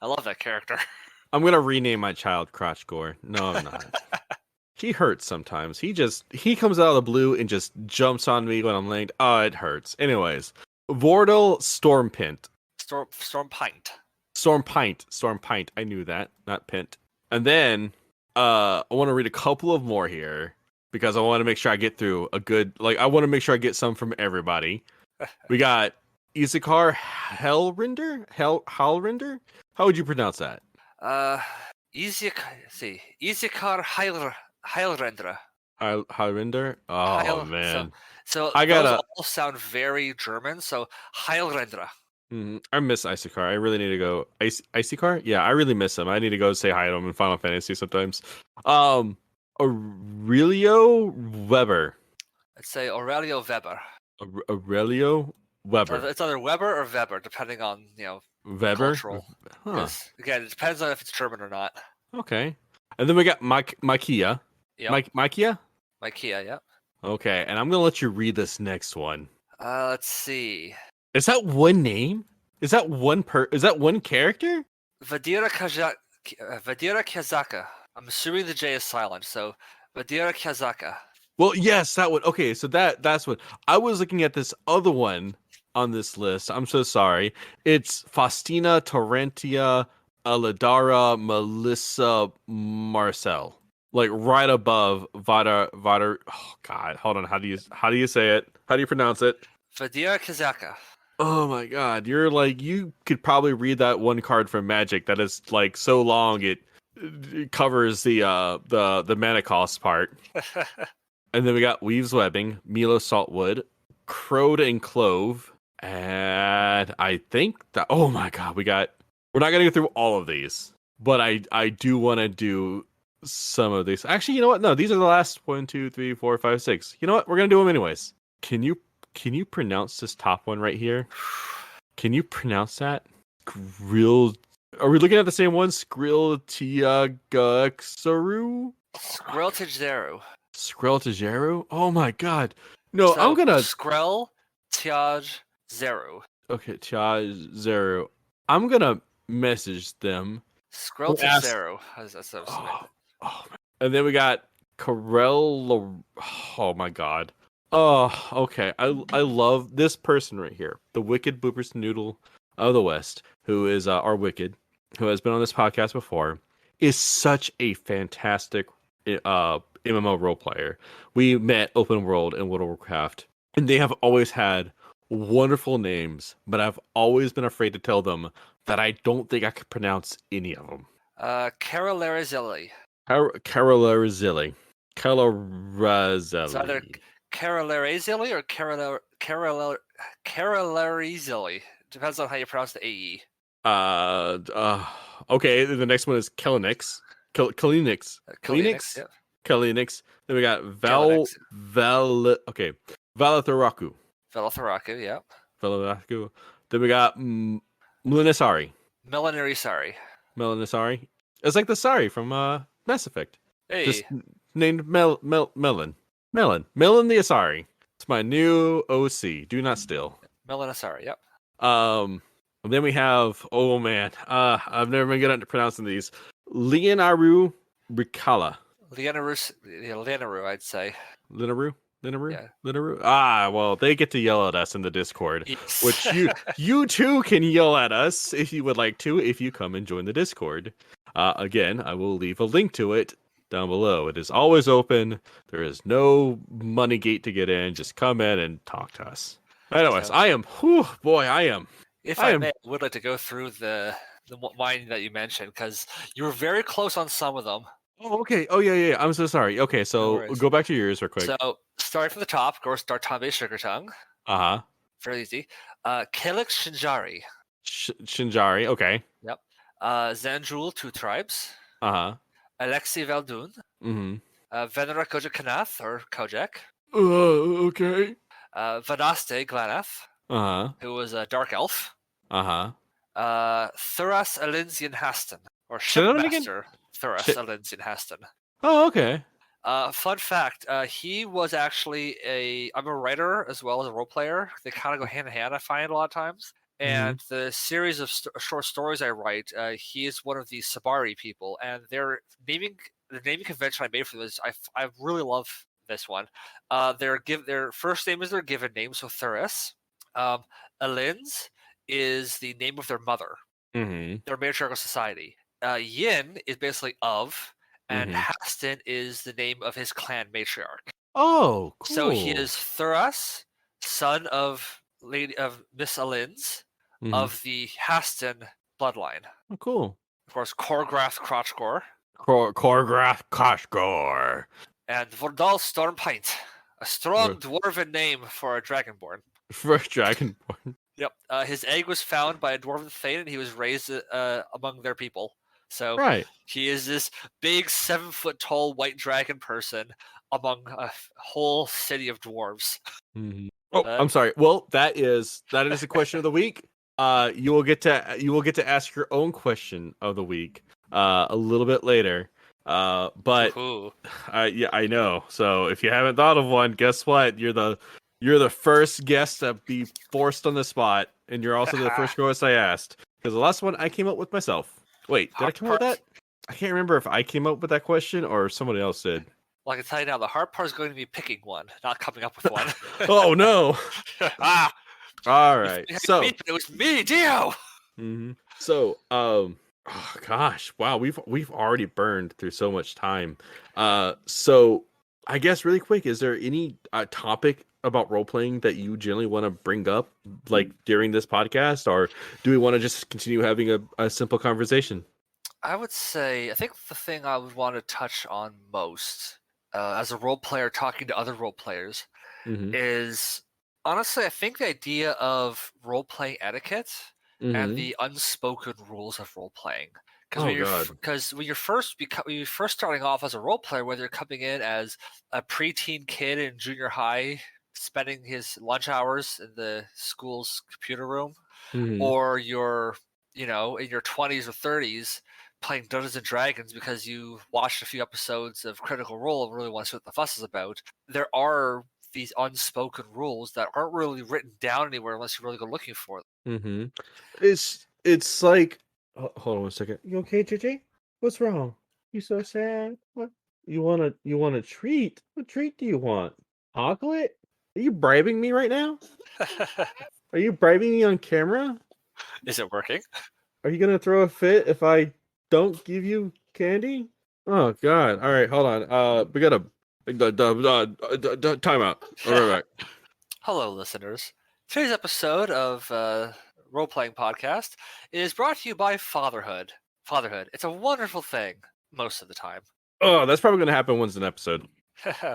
I love that character. I'm gonna rename my child Crotchgore. No, I'm not. He hurts sometimes. He comes out of the blue and just jumps on me when I'm laying. Oh, it hurts. Anyways, Vordal Stormpint. Stormpint. Stormpint. I knew that, not Pint. And then I want to read a couple of more here because I want to make sure I get through a good. Like, I want to make sure I get some from everybody. We got Isakar Hellrinder. Hellrinder. How would you pronounce that? Isikar Heilrendra. Heilrinder? Oh, man. So I gotta... those all sound very German, so Heilrendra. I miss Isakar. I really need to go. Isakar? Yeah, I really miss him. I need to go say hi to him in Final Fantasy sometimes. Aurelio Weber. I'd say Aurelio Weber. Aurelio Weber. It's either Weber or Weber, depending on, Weber? cultural. Huh. Again, it depends on if it's German or not. Okay. And then we got Makia. Yep. Makia? Makia, yep. Okay, and I'm going to let you read this next one. Let's see. Is that one name? Is that one character? Vadira Kazaka. I'm assuming the J is silent, so Vadira Kazaka. Well, yes, that one. Okay, so that's what I was looking at. This other one on this list. I'm so sorry. It's Faustina Torrentia Aladara Melissa Marcel. Like right above Vada. Oh God, hold on. How do you say it? How do you pronounce it? Vadira Kazaka. Oh my God, you could probably read that one card from Magic that is like so long it covers the mana cost part. And then we got Weaves Webbing, Milo Saltwood, Crowed and Clove, and I think that we're not gonna go through all of these, but I do want to do some of these. Actually, you know what? No, these are the last 1, 2, 3, 4, 5, 6. You know what? We're gonna do them anyways. Can you pronounce this top one right here? Can you pronounce that? Grill. Are we looking at the same one? Skrill Tiagaxaru? Skrill Tiageru? Oh my God. No, so, I'm gonna... Skrill Tiageru. Okay, Tiageru. I'm gonna message them. Skrill Tiageru. And then we got Corel... Oh my God. Oh, okay. I love this person right here. The Wicked Boopers Noodle of the West, who is our Wicked, who has been on this podcast before, is such a fantastic MMO role player. We met Open World in World of Warcraft, and they have always had wonderful names, but I've always been afraid to tell them that I don't think I could pronounce any of them. Carolarizilli. Carolarizilli. It's either Carolarizilli or Carolarizilli. Depends on how you pronounce the AE. Okay, the next one is Kalinix. Kalinix. Yep. Kalinix. Then we got Valatharaku. Valatharaku, yep. Valatharaku. Then we got Melinisari. Melinisari. It's like the Sari from Mass Effect. Hey. Just named Melon. Melon the Asari. It's my new OC. Do not steal. Melinisari, yep. And then we have, oh man, I've never been good at pronouncing these. Leonaru Ricala. Leonaru, I'd say. Leonaru? Yeah. Leonaru? Well, they get to yell at us in the Discord, yes. which you too can yell at us if you would like to, if you come and join the Discord. Again, I will leave a link to it down below. It is always open. There is no money gate to get in. Just come in and talk to us. Anyways, I am. If I may, I would like to go through the mine that you mentioned, because you were very close on some of them. Oh, okay. Oh, yeah. I'm so sorry. Okay, so worries. go back to yours real quick. So, starting from the top, of course, Dartambe Sugartongue. Uh-huh. Very easy. Kelix Shinjari. Shinjari, okay. Yep. Zanjul, 2 tribes. Uh-huh. Alexi Valdoon. Mm-hmm. Venera Kojak Kanath, or Kojak. Okay. Vanaste Glanath, Uh-huh. who was a dark elf. Uh-huh. Thuras Alinzian Haston, or Say that again? Shipmaster Thuras Alinzian Haston. Oh, okay. Fun fact, he was actually I'm a writer as well as a role player. They kind of go hand in hand, I find, a lot of times. And the series of short stories I write, he is one of the Sabari people. And the naming convention I made for this, I really love this one. Their first name is their given name, so Thuris. Alins is the name of their mother. Their matriarchal society. Yin is basically of, and Haston is the name of his clan matriarch. Oh, cool. So he is Thuras, son of Miss Alins, of the Haston bloodline. Oh, cool. Of course, Korgrath Crotchgore. Korgrath Koshgore. And Vordal Stormpint, a strong dwarven name for a dragonborn. For a dragonborn. Yep. His egg was found by a dwarven thane, and he was raised among their people. So he is this big 7-foot-tall white dragon person among a whole city of dwarves. Oh, I'm sorry. Well, that is the question of the week. You will get to ask your own question of the week a little bit later. But yeah, I know. So if you haven't thought of one, guess what? You're the first guest to be forced on the spot, and you're also the first guest I asked, because the last one I came up with myself. Wait, did I come up with that? I can't remember if I came up with that question or somebody else did. Well, I can tell you now, the hard part is going to be picking one, not coming up with one. Oh no! All right. So it was me, Dio. So, oh gosh, wow, we've already burned through so much time. So I guess really quick, is there any topic about role playing that you generally want to bring up, like during this podcast, or do we want to just continue having a simple conversation? I would say, I think the thing I would want to touch on most as a role player talking to other role players is, honestly, I think the idea of role playing etiquette and the unspoken rules of role playing. Because when you're first starting off as a role player, whether you're coming in as a preteen kid in junior high, spending his lunch hours in the school's computer room, or you're in your 20s or 30s playing Dungeons and Dragons because you watched a few episodes of Critical Role and really want to see what the fuss is about, there are these unspoken rules that aren't really written down anywhere unless you really go looking for them. It's like, hold on 1 second. You okay, JJ? What's wrong? You so sad? What? You want a treat? What treat do you want? Chocolate? Are you bribing me right now? Are you bribing me on camera? Is it working? Are you gonna throw a fit if I don't give you candy? Oh God! All right, hold on. We got a timeout. All right. Hello, listeners. Today's episode of Role Playing Podcast is brought to you by fatherhood. Fatherhood. It's a wonderful thing most of the time. Oh, that's probably gonna happen once an episode.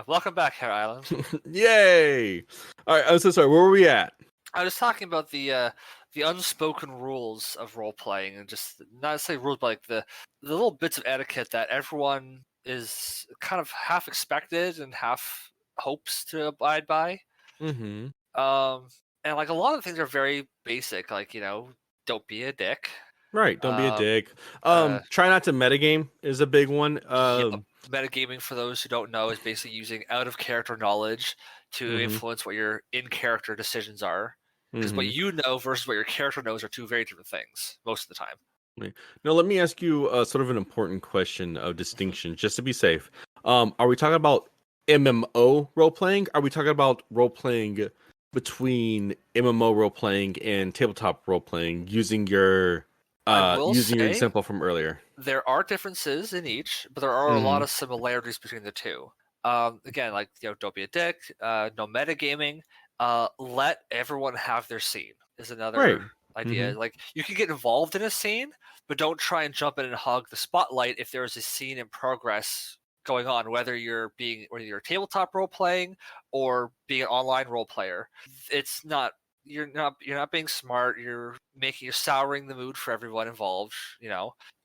Welcome back, Hare Island. Yay! All right, I'm so sorry. Where were we at? I was talking about the unspoken rules of role playing, and just not necessarily rules, but like the little bits of etiquette that everyone is kind of half expected and half hopes to abide by. And like a lot of things are very basic, like don't be a dick. Right, don't be a dick. Try not to metagame is a big one. Metagaming, for those who don't know, is basically using out of character knowledge to influence what your in character decisions are. Because what you know versus what your character knows are two very different things most of the time. Now, let me ask you sort of an important question of distinction, just to be safe. Are we talking about MMO role playing? Are we talking about role playing between MMO role playing and tabletop role playing using your example from earlier? There are differences in each, but there are a lot of similarities between the two. Again, like don't be a dick. No metagaming. Let everyone have their scene is another idea. Like you can get involved in a scene, but don't try and jump in and hog the spotlight if there's a scene in progress going on, whether you're a tabletop role playing or being an online role player. It's not you're not being smart. You're souring the mood for everyone involved.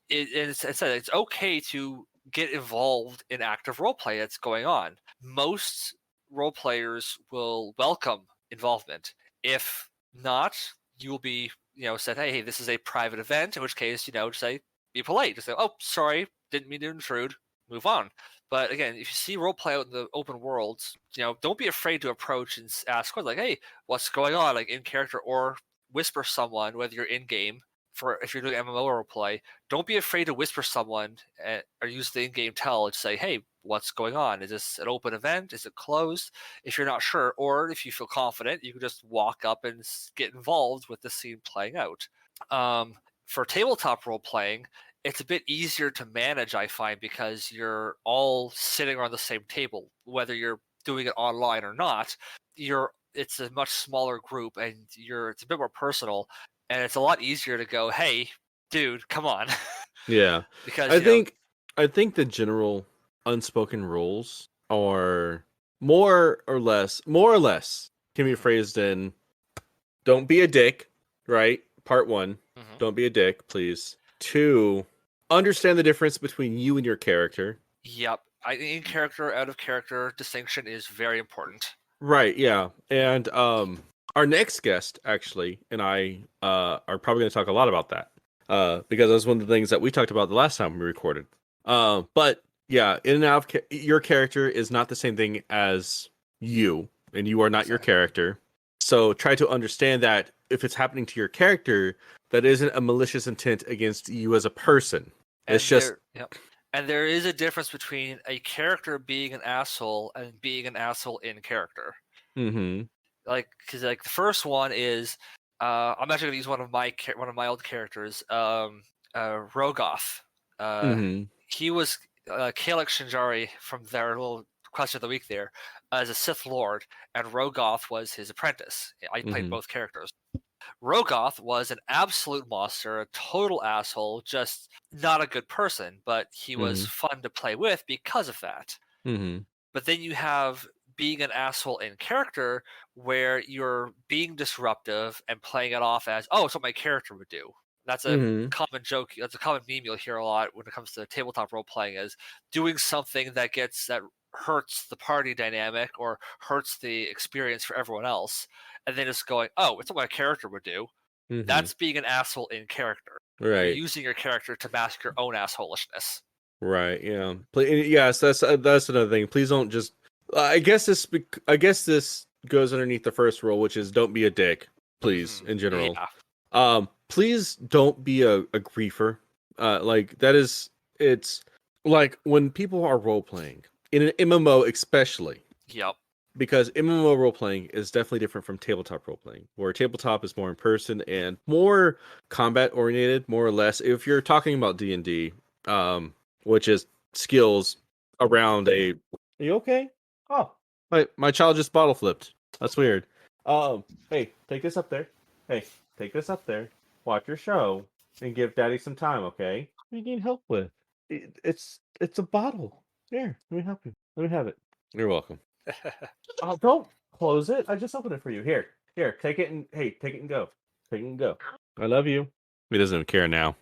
It's okay to get involved in active role play that's going on. Most role players will welcome involvement. If not, you will be said, hey, this is a private event, in which case just say, be polite, just say, oh, sorry, didn't mean to intrude, move on. But again, if you see role play out in the open world, don't be afraid to approach and ask questions like, hey, what's going on, like in character, or whisper someone, whether you're in game. For if you're doing MMO role play, don't be afraid to whisper someone or use the in-game tell and say, hey, what's going on? Is this an open event? Is it closed? If you're not sure, or if you feel confident, you can just walk up and get involved with the scene playing out. For tabletop role playing, it's a bit easier to manage, I find, because you're all sitting around the same table, whether you're doing it online or not. It's a much smaller group, and it's a bit more personal, and it's a lot easier to go, hey, dude, come on. Yeah, because I think the general unspoken rules are more or less can be phrased in, don't be a dick, right? Part 1, don't be a dick, please. 2, understand the difference between you and your character. Yep. In character, out of character distinction is very important. Right, yeah. And our next guest, actually, and I are probably going to talk a lot about that. Because that's one of the things that we talked about the last time we recorded. But yeah, in and out of your character is not the same thing as you, and you are not your character. So try to understand that if it's happening to your character, that isn't a malicious intent against you as a person. It's just... And there is a difference between a character being an asshole and being an asshole in character. Mm-hmm. Because the first one is, I'm actually gonna use one of my old characters, Rogoth. He was Kalek Shinjari from their little question of the week there as a Sith Lord, and Rogoth was his apprentice. I played both characters. Rogoth was an absolute monster, a total asshole, just not a good person, but he was fun to play with because of that. But then you have being an asshole in character, where you're being disruptive and playing it off as, oh, it's what my character would do. That's a common joke. That's a common meme you'll hear a lot when it comes to tabletop role playing, is doing something that hurts the party dynamic or hurts the experience for everyone else, and then just going, oh, it's what my character would do. That's being an asshole in character. Right. You're using your character to mask your own assholishness. Right. Yeah. Yes. That's another thing. Please don't just. I guess this goes underneath the first rule, which is don't be a dick. Please, in general. Yeah. Please don't be a griefer. It's like when people are role playing in an MMO, especially. Yep. Because MMO role playing is definitely different from tabletop role playing, where tabletop is more in person and more combat oriented, more or less. If you're talking about D&D, which is skills around a. Are you okay? Oh, my child just bottle flipped. That's weird. Hey, take this up there. Hey, take this up there. Watch your show and give Daddy some time, okay? What do you need help with? It's a bottle. Here, let me help you. Let me have it. You're welcome. Don't close it. I just opened it for you. Here, take it and take it and go. Take it and go. I love you. He doesn't even care now.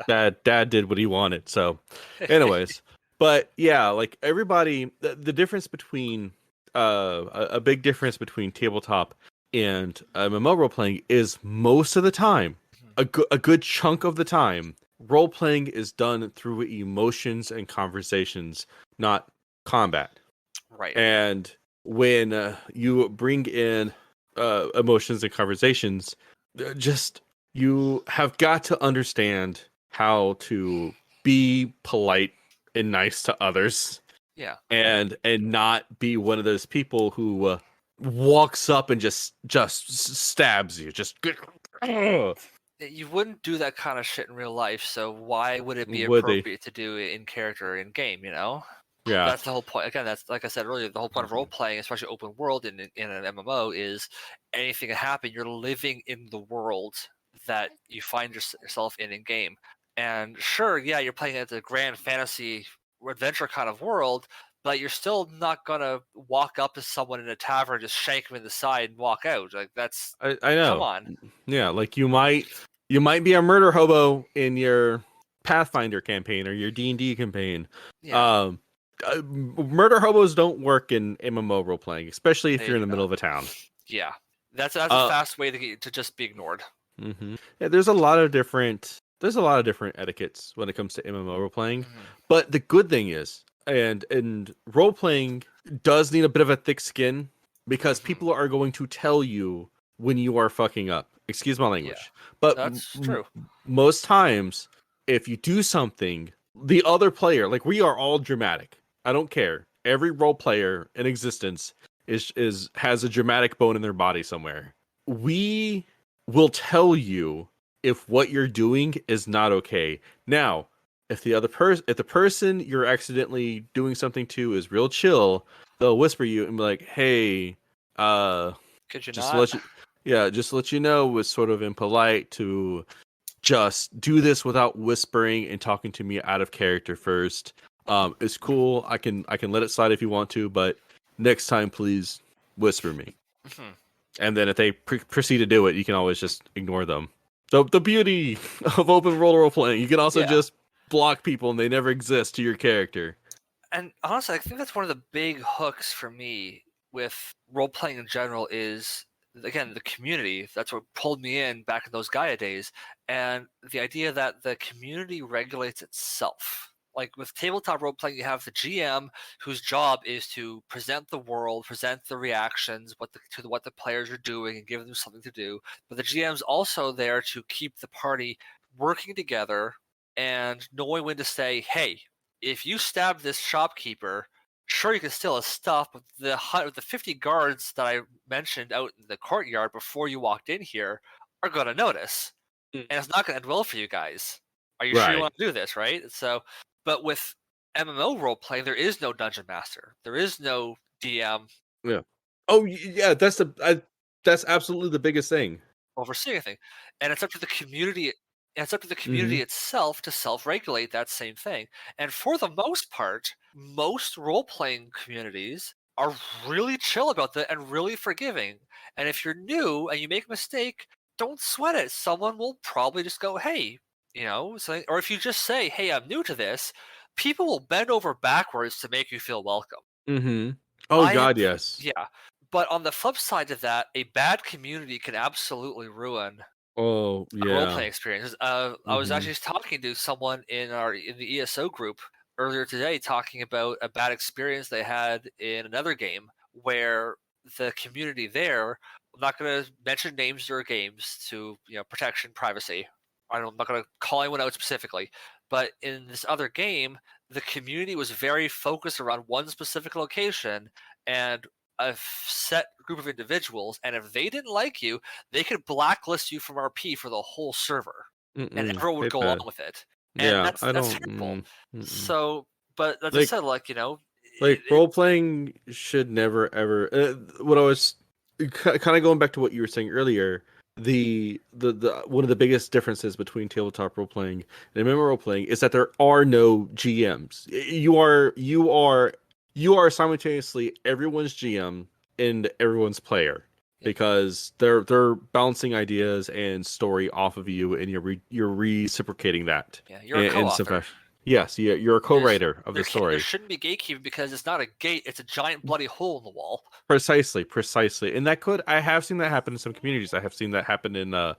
Dad did what he wanted. So, anyways, but yeah, like everybody, the difference between a big difference between tabletop and MMO role playing is most of the time, a good chunk of the time, role playing is done through emotions and conversations, not combat. Right. And when you bring in emotions and conversations, you have got to understand how to be polite and nice to others. Yeah. And not be one of those people who walks up and just stabs you. You wouldn't do that kind of shit in real life, so why would it be appropriate to do it in character in game, Yeah. That's the whole point. Again, that's like I said earlier, the whole point of role playing, especially open world in an MMO, is anything can happen. You're living in the world that you find yourself in game. And sure, yeah, you're playing at the grand fantasy adventure kind of world, but you're still not gonna walk up to someone in a tavern, just shank them in the side, and walk out. Like that's I come know. on. Yeah, like you might be a murder hobo in your Pathfinder campaign or your D&D campaign. Yeah, Murder hobos don't work in MMO role playing, especially if they you're in do the middle not. of a town. Yeah, that's a Uh, fast way to just be ignored. Yeah, there's a lot of different etiquettes when it comes to MMO role playing. Mhm. But the good thing is, and role playing does need a bit of a thick skin because Mhm. people are going to tell you when you are fucking up. Excuse my language. But That's true. most times, if you do something, the other player, like we are all dramatic. I don't care. Every role player in existence is has a dramatic bone in their body somewhere. We will tell you if what you're doing is not okay. Now, if the person you're accidentally doing something to is real chill, they'll whisper you and be like, "Hey, Could you just to not? let you, yeah, just to let you know, it's sort of impolite to just do this without whispering and talking to me out of character first. It's cool. I can let it slide if you want to, but next time, please whisper me." Mhm. And then if they proceed to do it, you can always just ignore them. So the beauty of open world role playing, you can also Yeah. just block people and they never exist to your character. And honestly, I think that's one of the big hooks for me with role playing in general is again the community. That's what pulled me in back in those Gaia days, and the idea that the community regulates itself. Like with tabletop role playing, you have the GM whose job is to present the world, present the reactions, what the players are doing, and give them something to do. But the GM's also there to keep the party working together and knowing when to say, "Hey, if you stab this shopkeeper, sure you can steal his stuff, but the 50 guards that I mentioned out in the courtyard before you walked in here are gonna notice, and it's not gonna end well for you guys. Are you sure you Right. want to do this, right?" So, but with MMO role playing, there is no dungeon master, there is no DM Yeah. Yeah. That's absolutely the biggest thing. overseeing anything, and it's up to the community. And it's up to the Mm-hmm. community itself to self-regulate that same thing. And for the most part, most role-playing communities are really chill about that and really forgiving. And if you're new and you make a mistake, don't sweat it. Someone will probably just go, "Hey," something, or if you just say, "Hey, I'm new to this," people will bend over backwards to make you feel welcome. Mm-hmm. Oh I have, God, yes. yeah. But on the flip side to that, a bad community can absolutely ruin Oh role yeah. playing experiences. I was Mm-hmm. actually talking to someone in the ESO group earlier today, talking about a bad experience they had in another game where the community there. I'm not going to mention names or games to protection privacy. I'm not going to call anyone out specifically, but in this other game, the community was very focused around one specific location and a set group of individuals, and if they didn't like you, they could blacklist you from RP for the whole server, and Mm-mm. everyone would Hate go along that. with it. And Yeah, I that's don't. terrible. Mm-mm. So, but as I Like said, like role playing should never ever. What I was kind of going back to what you were saying earlier. The one of the biggest differences between tabletop role playing and MMO role playing is that there are no GMs. You are simultaneously everyone's GM and everyone's player yeah, because they're bouncing ideas and story off of you, and you're reciprocating that yeah, you're a in some co-author. fashion. Yes, you're a There's co-writer of the there story. shouldn't be gatekeeping because it's not a gate; it's a giant bloody hole in the wall. Precisely. And I have seen that happen in some communities. I have seen that happen in a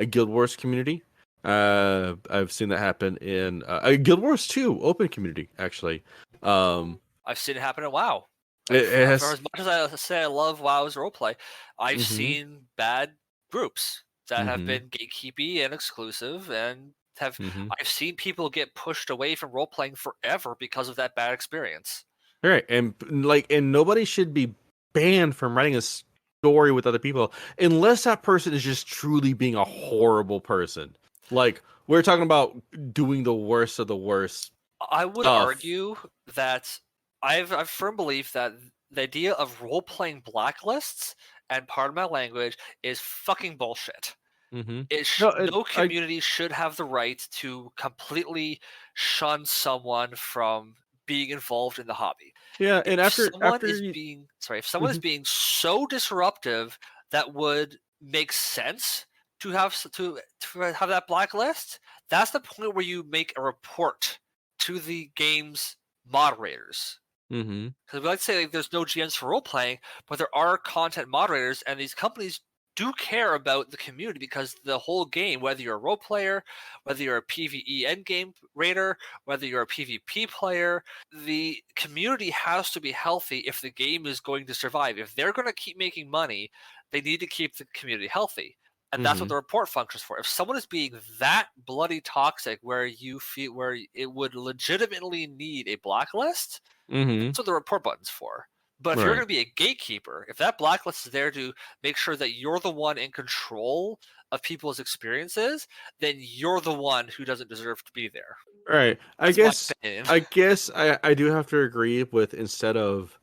Guild Wars community. I've seen that happen in a Guild Wars 2 open community, actually. I've seen it happen in WoW. It For has. as much as I say I love WoW's roleplay, I've Hmm. seen bad groups that have Hmm. been gatekeepy and exclusive, and have Hmm. I've seen people get pushed away from role playing forever because of that bad experience. All right, and nobody should be banned from writing a story with other people unless that person is just truly being a horrible person. Like we're talking about doing the worst of the worst I would stuff. argue that I've firm belief that the idea of role-playing blacklists, and pardon my language, is fucking bullshit. Mm-hmm. No community should have the right to completely shun someone from being involved in the hobby. Yeah, and If after someone after is you, being if someone is Mhm. being so disruptive that would make sense to have that blacklist, that's the point where you make a report to the game's moderators. Mm-hmm. Because we like to say like, there's no GMs for role playing, but there are content moderators, and these companies do care about the community because the whole game, whether you're a role player, whether you're a PvE endgame raider, whether you're a PvP player, the community has to be healthy if the game is going to survive. If they're going to keep making money, they need to keep the community healthy. And that's what Mm-hmm. the report functions for. If someone is being that bloody toxic where it would legitimately need a blacklist, Mm-hmm. that's what the report button's for. But if you're Right. going to be a gatekeeper, if that blacklist is there to make sure that you're the one in control of people's experiences, then you're the one who doesn't deserve to be there. Right. That's my opinion. I do have to agree with instead of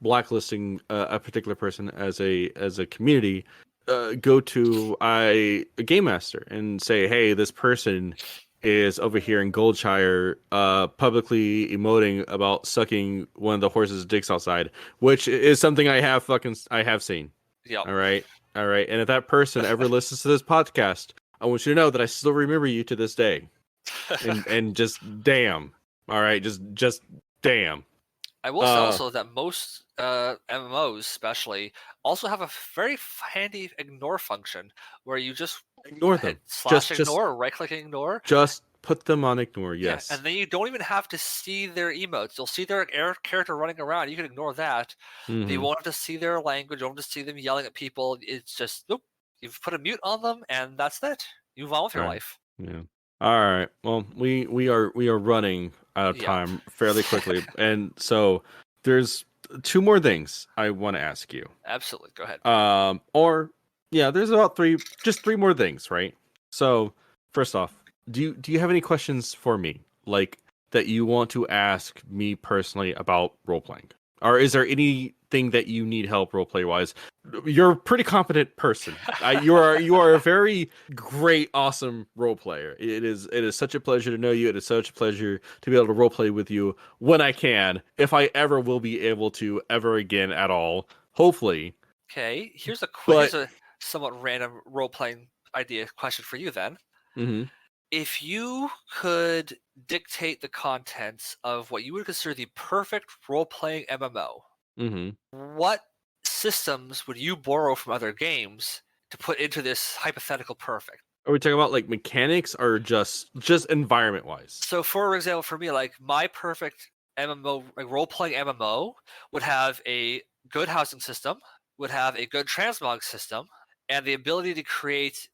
blacklisting a particular person as a community, go to a game master and say, hey, this person is over here in Goldshire, publicly emoting about sucking one of the horse's dicks outside, which is something I have seen. Yep. All right. All right. And if that person ever listens to this podcast, I want you to know that I still remember you to this day. And just damn. All right, just damn. I will say also that most MMOs, especially, also have a very handy ignore function where you just Ignore them. hit slash Just ignore or right click ignore. just put them on ignore. Yeah, Yes. and then you don't even have to see their emotes. You'll see their character running around. You can ignore that. You Mhm. won't have to see their language. You won't have to see them yelling at people. It's just nope. You've put a mute on them, and that's it. You move on with your Right. life. Yeah. All right. Well, we are running out of Yep. time fairly quickly, and so there's two more things I want to ask you. Absolutely. Go ahead. Or yeah, there's about three more things, right? So first off, do you have any questions for me, like that you want to ask me personally about role playing, or is there anything that you need help role play wise? You're a pretty competent person. You are a very great, awesome role player. It is such a pleasure to know you. It is such a pleasure to be able to role play with you when I can, if I ever will be able to ever again at all. Hopefully. Okay. Here's But a somewhat random role playing idea question for you then. mhm. If you could dictate the contents of what you would consider the perfect role playing MMO, Mhm. what systems would you borrow from other games to put into this hypothetical perfect? Are we talking about like mechanics or just environment wise? So, for example, for me, like my perfect MMO, like role playing MMO, would have a good housing system, would have a good transmog system, and the ability to create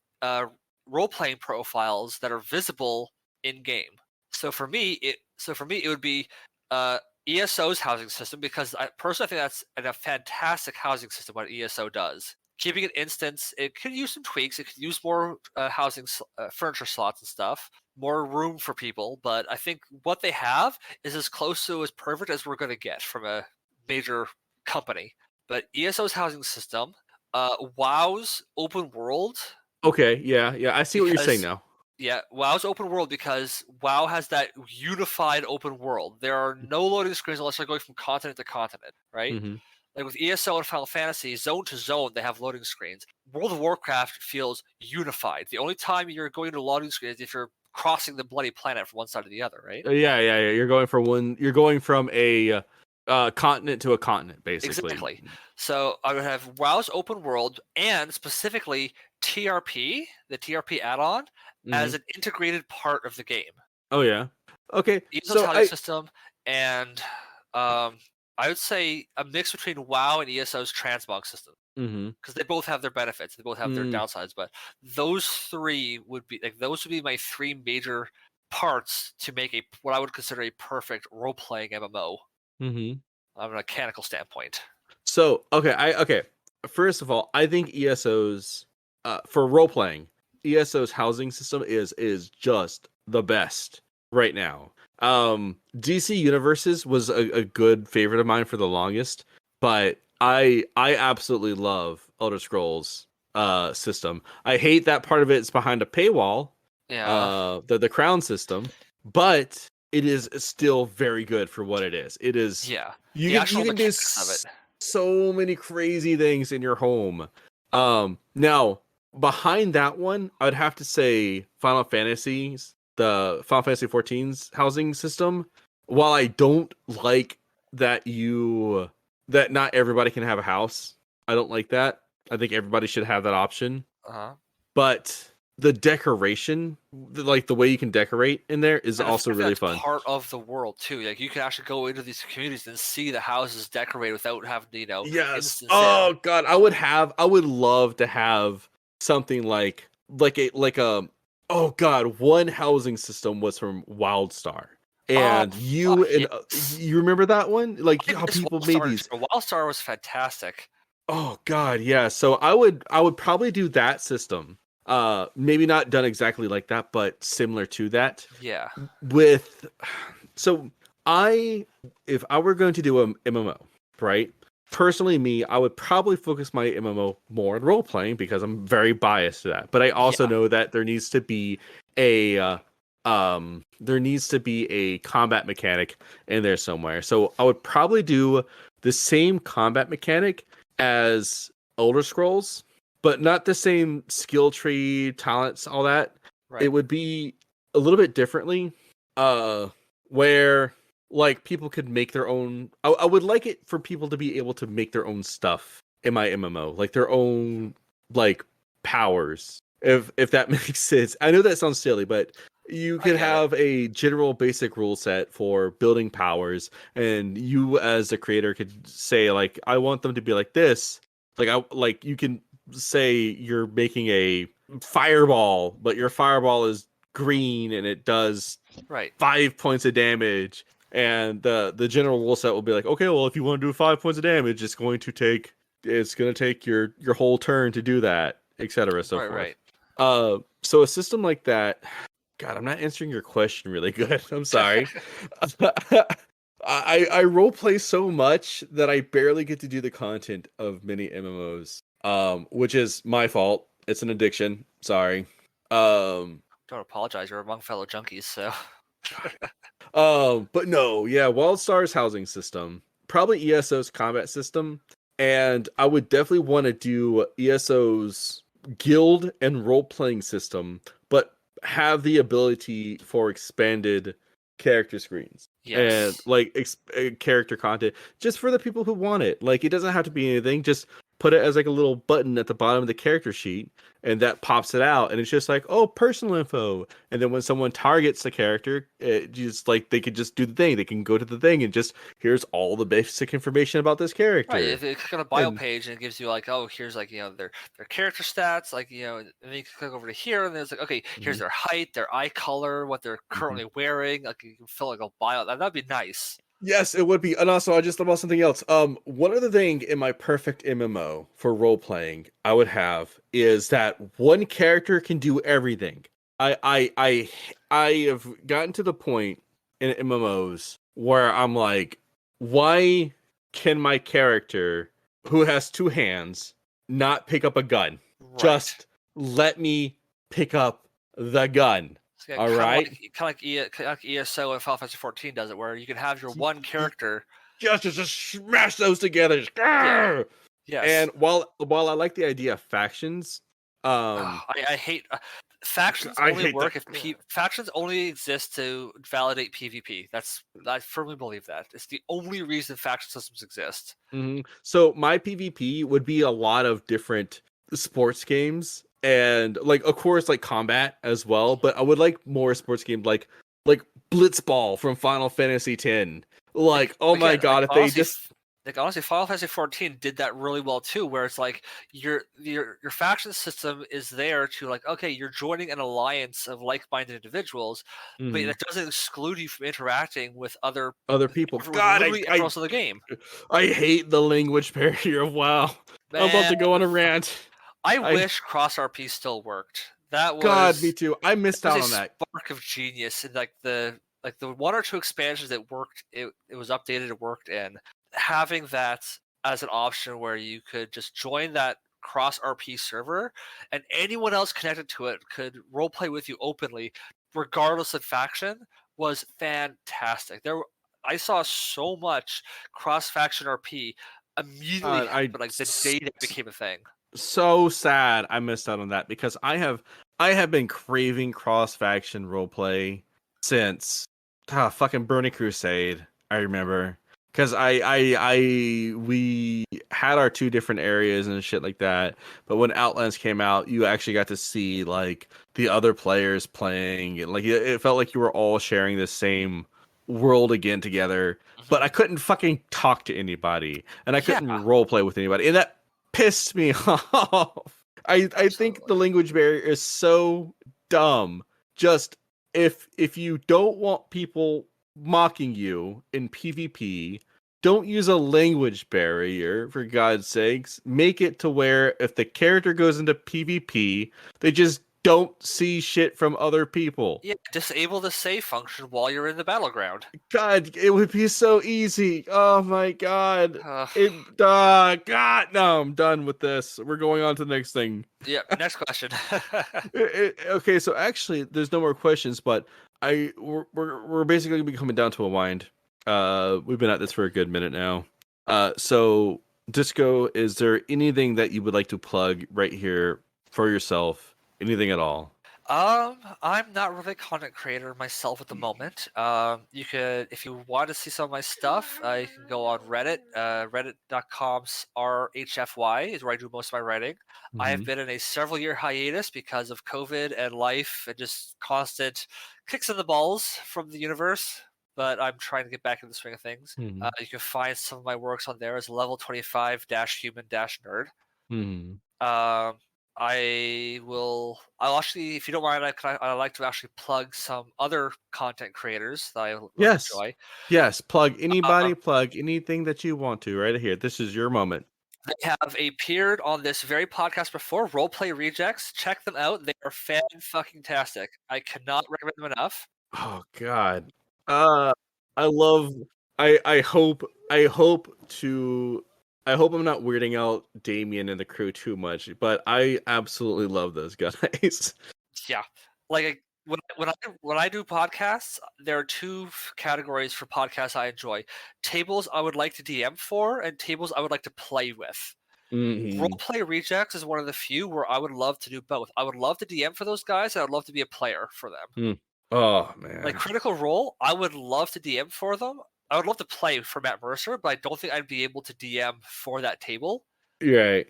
role playing profiles that are visible in game. So for me, it would be ESO's housing system because I personally think that's a fantastic housing system. What ESO does, keeping it instance, it could use some tweaks. It could use more furniture slots and stuff, more room for people. But I think what they have is as close to as perfect as we're going to get from a major company. But ESO's housing system, WoW's open world, Okay, yeah, I see what you're saying because now. yeah, WoW's open world because WoW has that unified open world. There are no loading screens unless you're going from continent to continent, right? Mm-hmm. Like with ESO and Final Fantasy, zone to zone, they have loading screens. World of Warcraft feels unified. The only time you're going to loading screens is if you're crossing the bloody planet from one side to the other, right? Yeah. You're going from a continent to a continent, basically. Exactly. So I would have WoW's open world and specifically TRP, the TRP add-on, Mm-hmm. as an integrated part of the game. Oh yeah. Okay. ESO's So housing system and I would say a mix between WoW and ESO's transmog system Mm-hmm. because they both have their benefits, they both have their downsides, but those would be my three major parts to make what I would consider a perfect role-playing MMO Mm-hmm. on a mechanical standpoint. So okay. First of all, I think ESO's for role playing, ESO's housing system is just the best right now. DC Universes was a good favorite of mine for the longest, but I absolutely love Elder Scrolls system. I hate that part of it is behind a paywall, Yeah. the crown system, but it is still very good for what it is. It is Yeah. you The can actual you can do mechanics of it. so many crazy things in your home. Now behind that one, I'd have to say the Final Fantasy 14's housing system. While I don't like that that not everybody can have a house, I don't like that. I think everybody should have that option. Uh-huh. But the decoration, like the way you can decorate in there, is And also I feel really that's fun. part of the world too. Like you can actually go into these communities and see the houses decorated without having to, Yes. instance Oh in. God, I would love to have something like a oh God, one housing system was from WildStar. Oh And fuck yes. you remember that one? Like I how miss people made Wildstar these. too. Wildstar was fantastic. Oh God, yeah. So I would probably do that system. Maybe not done exactly like that, but similar to that. Yeah. With so I if I were going to do a MMO, right? Personally, me, I would probably focus my MMO more on role playing because I'm very biased to that. But I also Yeah. know that there needs to be a combat mechanic in there somewhere. So I would probably do the same combat mechanic as Elder Scrolls, but not the same skill tree, talents, all that. It Right. would be a little bit differently. Where like people could make their own. I would like it for people to be able to make their own stuff in my MMO, like their own like powers. If that makes sense. I know that sounds silly, but you I could get it. have a general basic rule set for building powers, and you as a creator could say like, I want them to be like this. Like you can say you're making a fireball, but your fireball is green and it does Right. 5 points of damage. And the general rule set will be like, okay, well, if you want to do 5 points of damage, it's gonna take your whole turn to do that, etc. So Right. forth. Right. So a system like that. God, I'm not answering your question really good. I'm sorry. I role play so much that I barely get to do the content of many MMOs. Which is my fault. It's an addiction. Sorry. Um, Don't apologize. You're among fellow junkies, so. but no, yeah, WildStar's housing system, probably ESO's combat system, and I would definitely want to do ESO's guild and role playing system, but have the ability for expanded character screens and Yes. like character content just for the people who want it. Like it doesn't have to be anything, just put it as like a little button at the bottom of the character sheet and that pops it out and it's just like, oh, personal info. And then when someone targets the character, it just like they could just do the thing. They can go to the thing and just here's all the basic information about this Right. character. If you click on a bio And page and it gives you like, oh, here's like their character stats, like and then you can click over to here and then it's like, okay, here's Mhm, their height, their eye color, what they're mhm. currently wearing. Like you can fill like a bio. That'd be nice. Yes, it would be. And also, I just thought about something else. One other thing in my perfect MMO for role playing I would have is that one character can do everything. I have gotten to the point in MMOs where I'm like, why can my character who has two hands not pick up a gun? Right. Just let me pick up the gun. So, yeah, All kind of right. like ESO and Final Fantasy 14 does it, where you can have your one character. Just smash those together. Just, Yeah. grrr. Yes. And while I like the idea of factions, Oh, um, I hate factions. I Only hate that. work if factions only exist to validate PvP. I firmly believe that it's the only reason faction systems exist. Mhm. So my PvP would be a lot of different sports games, and like of course like combat as well. But I would like more sports games like Blitzball from Final Fantasy X. Like oh my Again, god, if they just honestly, Final Fantasy 14 did that really well too, where it's like your faction system is there to like, okay, you're joining an alliance of like-minded individuals, but Mhm. that doesn't exclude you from interacting with Other people. with God, literally everyone else in the game. I hate the language barrier. Wow. I'm about Man, to go on a rant. I I wish Cross RP still worked. God, me too. I missed That was out a on that. spark of genius in like the like the one or two expansions that worked, it was updated, it worked in. Having that as an option where you could just join that cross RP server and anyone else connected to it could roleplay with you openly, regardless of faction, was fantastic. I saw so much cross faction RP immediately happen, like the day that became a thing. So sad I missed out on that because I have been craving cross faction roleplay since fucking Burning Crusade. I remember because we had our two different areas and shit like that. But when Outlands came out, you actually got to see like the other players playing, and like it felt like you were all sharing the same world again together. But I couldn't fucking talk to anybody, and I couldn't roleplay with anybody, and that pissed me off. I think the language barrier is so dumb. Just if you don't want people mocking you in PvP, don't use a language barrier, for God's sakes. Make it to where if the character goes into PvP, they just don't see shit from other people. Yeah, disable the save function while you're in the battleground. God, it would be so easy. Oh my God. God, no, I'm done with this. We're going on to the next thing. Yeah, next question. Okay, so actually, there's no more questions, but we're basically gonna be coming down to a wind. We've been at this for a good minute now. So Disco, is there anything that you would like to plug right here for yourself? Anything at all? I'm not really a content creator myself at the moment. You could, if you want to see some of my stuff, you can go on Reddit. Reddit.com/RHFY is where I do most of my writing. I have been in a several-year hiatus because of COVID and life and just constant kicks in the balls from the universe. But I'm trying to get back in the swing of things. You can find some of my works on there as level 25-human-nerd. I'll actually, if you don't mind, I like to actually plug some other content creators that I really enjoy. Yes, plug anybody, plug anything that you want to right here. This is your moment. They have appeared on this very podcast before, Roleplay Rejects. Check them out. They are fan-fucking-tastic. I cannot recommend them enough. Oh God. I love I hope I'm not weirding out Damien and the crew too much, but I absolutely love those guys. Yeah, like when I do podcasts, there are two categories for podcasts I enjoy: tables I would like to DM for, and tables I would like to play with. Roleplay Rejects is one of the few where I would love to do both. I would love to DM for those guys, and I would love to be a player for them. Oh man, like Critical Role, I would love to DM for them. I would love to play for Matt Mercer, but I don't think I'd be able to DM for that table. Right.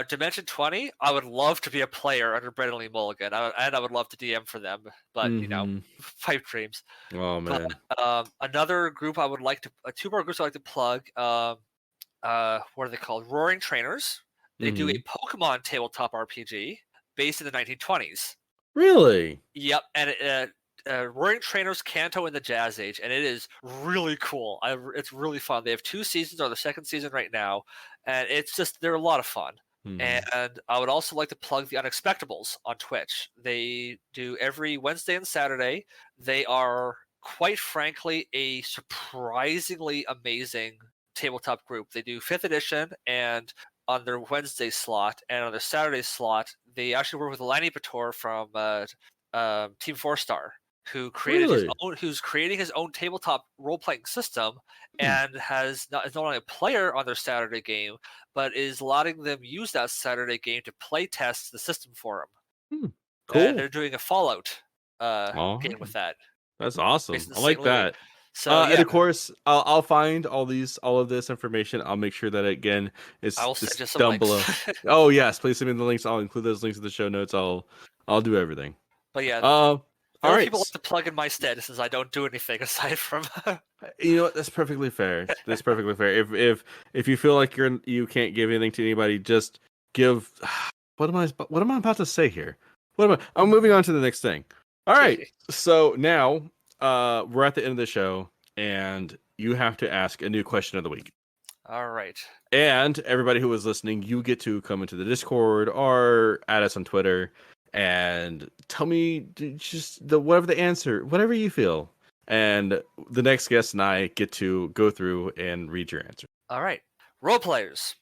Dimension 20, I would love to be a player under Brendan Lee Mulligan, and I would love to DM for them, but you know, pipe dreams. Oh man. But, another group I would like to, two more groups I would like to plug. What are they called? Roaring Trainers. They do a Pokemon tabletop RPG based in the 1920s. Really? Yep, and Roaring Trainers Kanto in the Jazz Age, and it is really cool. It's really fun. They have 2 seasons, or the second season right now, and they're a lot of fun. And I would also like to plug the Unexpectables on Twitch. They do every Wednesday and Saturday. They are, quite frankly, a surprisingly amazing tabletop group. They do 5th edition, and on their Wednesday slot, and on their Saturday slot, they actually work with Lanny Pator from Team 4-Star, who's creating his own tabletop role-playing system, and is not only a player on their Saturday game, but is letting them use that Saturday game to play test the system for them. Cool. And they're doing a Fallout game with that. That's awesome. I like that. So, and of course, I'll find all of this information. I'll make sure that again is down below. Oh yes, please send me the links. I'll include those links in the show notes. I'll do everything. But yeah, all right. People like to plug in my stead since I don't do anything aside from. You know what? That's perfectly fair. That's perfectly fair. If you feel like you can't give anything to anybody, just give. What am I about to say here? I'm moving on to the next thing. All right. So now we're at the end of the show, and you have to ask a new question of the week. All right. And everybody who is listening, you get to come into the Discord or add us on Twitter and tell me just whatever the answer, whatever you feel. and the next guest and I get to go through and read your answer. All right, role players.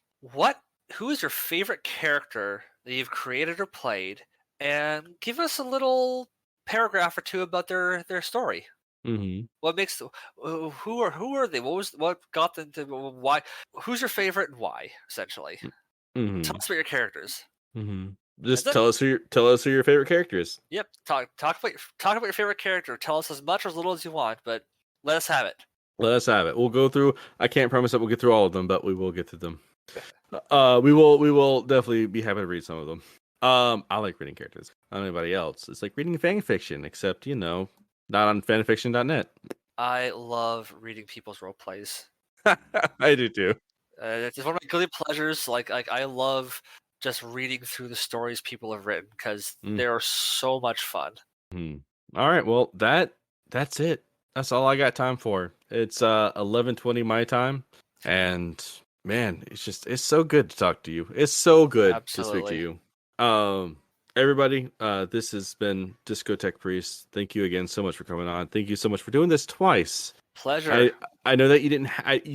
Who is your favorite character that you've created or played, and give us a little paragraph or two about their story. Mm-hmm. What makes who are they? What got them to why? Who's your favorite and why? Essentially, Mm-hmm. tell us about your characters. Mm-hmm. Just tell us who your favorite character is. Yep, talk about your favorite character. Tell us as much or as little as you want, but let us have it. Let us have it. We'll go through. I can't promise that we'll get through all of them, but we will get to them. We will definitely be happy to read some of them. I like reading characters. I don't know anybody else. It's like reading fan fiction, except not on fanfiction.net. I love reading people's role plays. I do too. It's one of my guilty pleasures. Like I love just reading through the stories people have written because they are so much fun. All right, well that's it. That's all I got time for. It's 11:20 my time, and man, it's so good to talk to you. It's so good to speak to you. Everybody, this has been DiscoTechPriest. Thank you again so much for coming on. Thank you so much for doing this twice. Pleasure. I know that you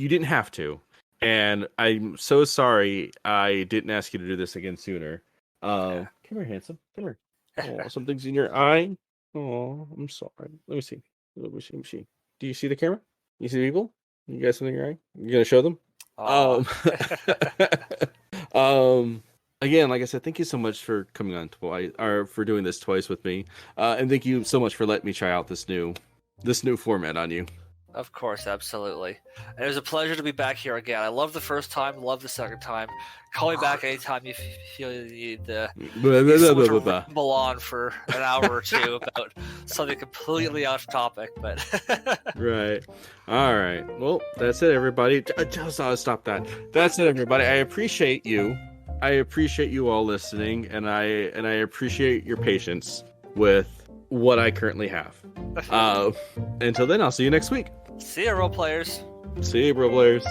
didn't have to, and I'm so sorry I didn't ask you to do this again sooner. Come here, handsome. Come here. Oh, something's in your eye. Oh, I'm sorry. Let me see. Let me see. Do you see the camera? You see people? You got something in your eye? You gonna show them? Again, like I said, thank you so much for coming on twice, or for doing this twice with me, and thank you so much for letting me try out this new format on you. Of course, absolutely. And it was a pleasure to be back here again. I love the first time, love the second time. Call me back anytime you feel you need to ramble on for an hour or two about something completely off topic. But right. All right. Well, that's it, everybody. Just stop that. That's it, everybody. I appreciate you. I appreciate you all listening, and I appreciate your patience with what I currently have. Until then, I'll see you next week. See ya, role players. See you, role players.